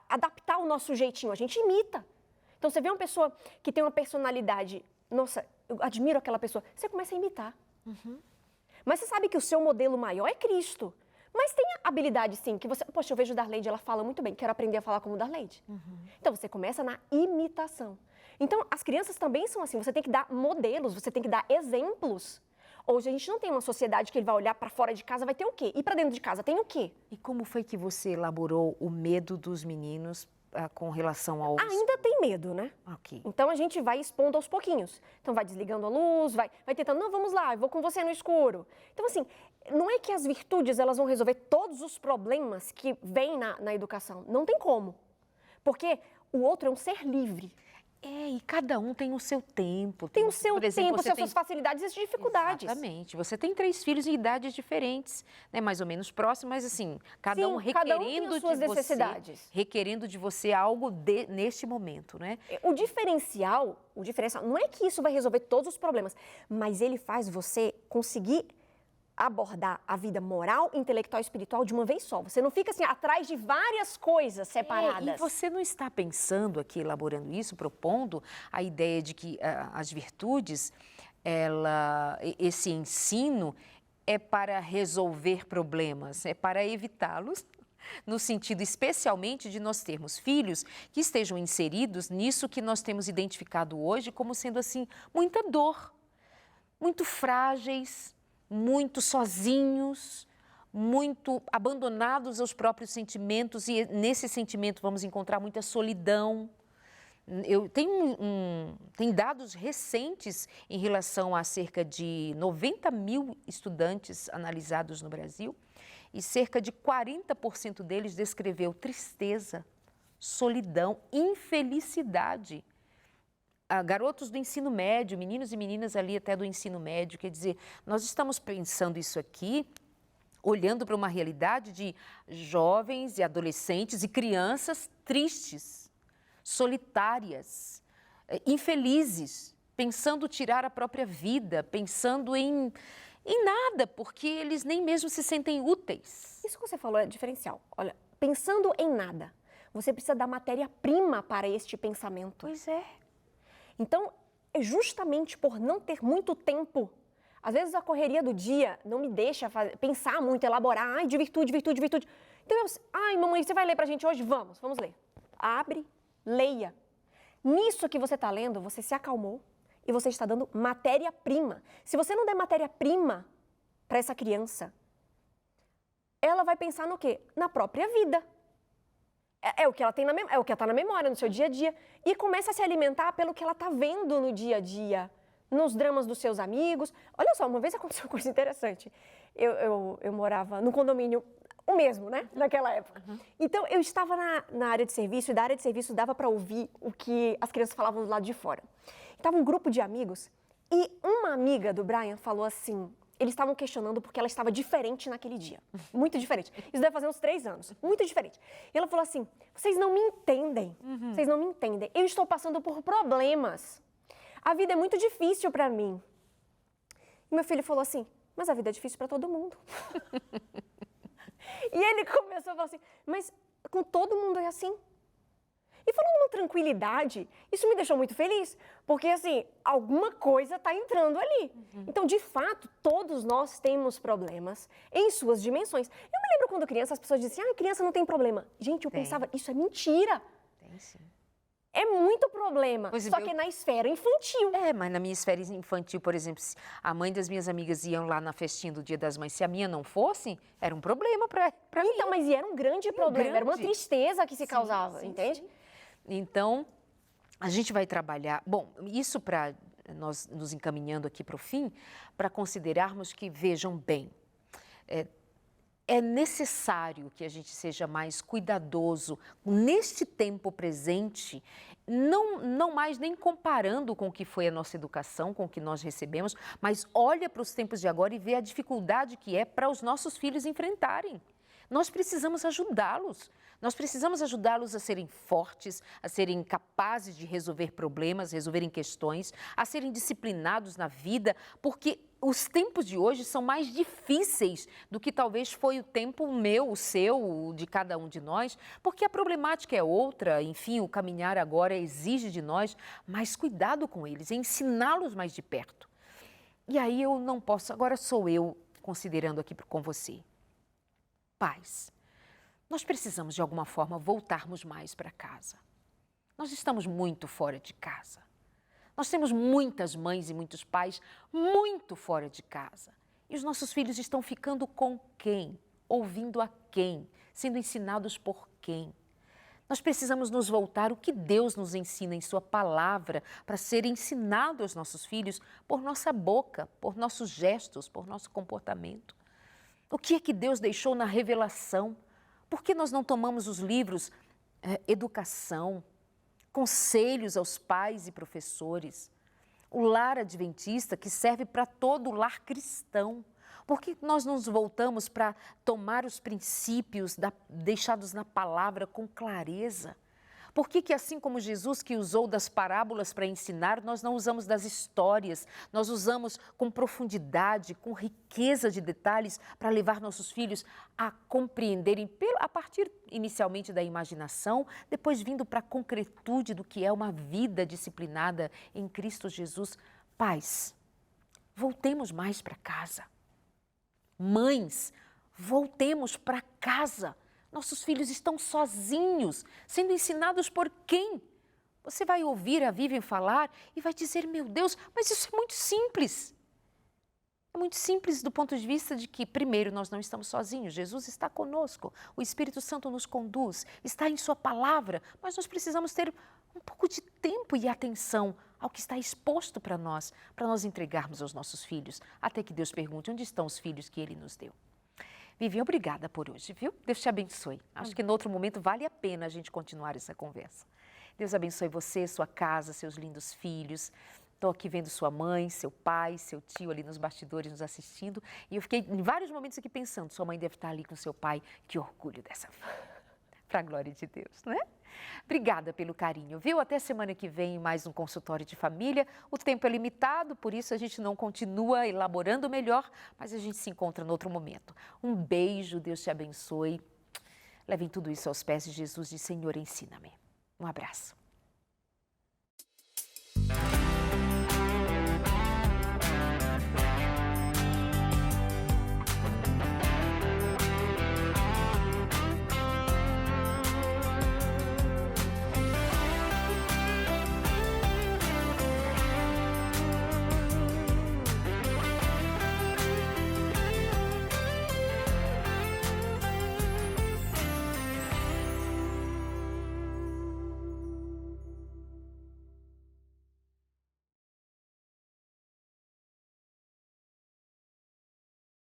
adaptar o nosso jeitinho. A gente imita. Então, você vê uma pessoa que tem uma personalidade, nossa, eu admiro aquela pessoa, você começa a imitar. Mas você sabe que o seu modelo maior é Cristo. Mas tem a habilidade, sim, que você... Poxa, eu vejo Darleide, ela fala muito bem, quero aprender a falar como Darleide. Então, você começa na imitação. Então, as crianças também são assim, você tem que dar modelos, você tem que dar exemplos. Hoje a gente não tem uma sociedade que ele vai olhar para fora de casa, vai ter o quê? E para dentro de casa tem o quê? E como foi que você elaborou o medo dos meninos com relação ao... Ainda tem medo, né? Ok. Então a gente vai expondo aos pouquinhos. Então vai desligando a luz, vai tentando, não, vamos lá, eu vou com você no escuro. Então assim, não é que as virtudes elas vão resolver todos os problemas que vêm na educação. Não tem como. Porque o outro é um ser livre. E cada um tem o seu tempo. Tem o seu tempo, suas facilidades e dificuldades. Exatamente. Você tem 3 filhos em idades diferentes, né? Mais ou menos próximos, mas assim, cada um requerendo de você, necessidades. Requerendo de você algo neste momento, né? O diferencial não é que isso vai resolver todos os problemas, mas ele faz você conseguir abordar a vida moral, intelectual e espiritual de uma vez só. Você não fica assim atrás de várias coisas separadas. E você não está pensando aqui, elaborando isso, propondo a ideia de que as virtudes, esse ensino é para resolver problemas, é para evitá-los, no sentido especialmente de nós termos filhos que estejam inseridos nisso que nós temos identificado hoje como sendo assim muita dor, muito frágeis, muito sozinhos, muito abandonados aos próprios sentimentos, e nesse sentimento vamos encontrar muita solidão. Tem dados recentes em relação a cerca de 90 mil estudantes analisados no Brasil, e cerca de 40% deles descreveu tristeza, solidão, infelicidade. Garotos do ensino médio, meninos e meninas ali até do ensino médio, quer dizer, nós estamos pensando isso aqui, olhando para uma realidade de jovens e adolescentes e crianças tristes, solitárias, infelizes, pensando tirar a própria vida, pensando em nada, porque eles nem mesmo se sentem úteis. Isso que você falou é diferencial. Olha, pensando em nada, você precisa da matéria-prima para este pensamento. Pois é. Então, é justamente por não ter muito tempo, às vezes a correria do dia não me deixa pensar muito, elaborar, ai, de virtude. Então, ai, mamãe, você vai ler pra gente hoje? Vamos ler. Abre, leia. Nisso que você está lendo, você se acalmou e você está dando matéria-prima. Se você não der matéria-prima para essa criança, ela vai pensar no quê? Na própria vida. É o que ela tem é o que está na memória, no seu dia a dia. E começa a se alimentar pelo que ela está vendo no dia a dia, nos dramas dos seus amigos. Olha só, uma vez aconteceu uma coisa interessante. Eu morava no condomínio, o mesmo, né? Naquela época. Então, eu estava na área de serviço, e da área de serviço dava para ouvir o que as crianças falavam do lado de fora. Estava um grupo de amigos e uma amiga do Brian falou assim, eles estavam questionando porque ela estava diferente naquele dia. Muito diferente. Isso deve fazer uns 3 anos. Muito diferente. E ela falou assim, vocês não me entendem. Vocês não me entendem. Eu estou passando por problemas. A vida é muito difícil para mim. E meu filho falou assim, mas a vida é difícil para todo mundo. E ele começou a falar assim, mas com todo mundo é assim. E falando numa tranquilidade, isso me deixou muito feliz, porque assim, alguma coisa está entrando ali. Então, de fato, todos nós temos problemas em suas dimensões. Eu me lembro quando criança, as pessoas diziam, criança não tem problema. Gente, eu pensava, isso é mentira. Tem sim. É muito problema, Pois é, só que na esfera infantil. Mas na minha esfera infantil, por exemplo, se a mãe das minhas amigas iam lá na festinha do Dia das Mães, se a minha não fosse, era um problema para mim. Então, mas era um grande problema, era uma tristeza que se causava, entende? Sim. Então, a gente vai trabalhar... Bom, isso para nós nos encaminhando aqui para o fim, para considerarmos que, vejam bem, é necessário que a gente seja mais cuidadoso neste tempo presente, não mais nem comparando com o que foi a nossa educação, com o que nós recebemos, mas olha para os tempos de agora e vê a dificuldade que é para os nossos filhos enfrentarem. Nós precisamos ajudá-los. Nós precisamos ajudá-los a serem fortes, a serem capazes de resolver problemas, resolverem questões, a serem disciplinados na vida, porque os tempos de hoje são mais difíceis do que talvez foi o tempo meu, o seu, o de cada um de nós, porque a problemática é outra, enfim, o caminhar agora exige de nós mais cuidado com eles, ensiná-los mais de perto. E aí eu não posso, agora sou eu considerando aqui com você. Pais, nós precisamos de alguma forma voltarmos mais para casa. Nós estamos muito fora de casa. Nós temos muitas mães e muitos pais muito fora de casa. E os nossos filhos estão ficando com quem? Ouvindo a quem? Sendo ensinados por quem? Nós precisamos nos voltar o que Deus nos ensina em sua palavra para ser ensinado aos nossos filhos por nossa boca, por nossos gestos, por nosso comportamento. O que é que Deus deixou na revelação? Por que nós não tomamos os livros Educação, Conselhos aos pais e professores, o lar adventista que serve para todo o lar cristão? Por que nós nos voltamos para tomar os princípios deixados na palavra com clareza? Por que assim como Jesus que usou das parábolas para ensinar, nós não usamos das histórias, nós usamos com profundidade, com riqueza de detalhes para levar nossos filhos a compreenderem a partir inicialmente da imaginação, depois vindo para a concretude do que é uma vida disciplinada em Cristo Jesus. Pais, voltemos mais para casa. Mães, voltemos para casa. Nossos filhos estão sozinhos, sendo ensinados por quem? Você vai ouvir a Vivian falar e vai dizer, meu Deus, mas isso é muito simples. É muito simples do ponto de vista de que, primeiro, nós não estamos sozinhos, Jesus está conosco, o Espírito Santo nos conduz, está em Sua palavra, mas nós precisamos ter um pouco de tempo e atenção ao que está exposto para nós entregarmos aos nossos filhos, até que Deus pergunte onde estão os filhos que Ele nos deu. Vivi, obrigada por hoje, viu? Deus te abençoe. Acho que no outro momento vale a pena a gente continuar essa conversa. Deus abençoe você, sua casa, seus lindos filhos. Estou aqui vendo sua mãe, seu pai, seu tio ali nos bastidores nos assistindo. E eu fiquei em vários momentos aqui pensando, sua mãe deve estar ali com seu pai. Que orgulho dessa filha. Para a glória de Deus, não é? Obrigada pelo carinho, viu? Até semana que vem em mais um consultório de família. O tempo é limitado, por isso a gente não continua elaborando melhor, mas a gente se encontra no outro momento. Um beijo, Deus te abençoe. Levem tudo isso aos pés de Jesus e Senhor, ensina-me. Um abraço.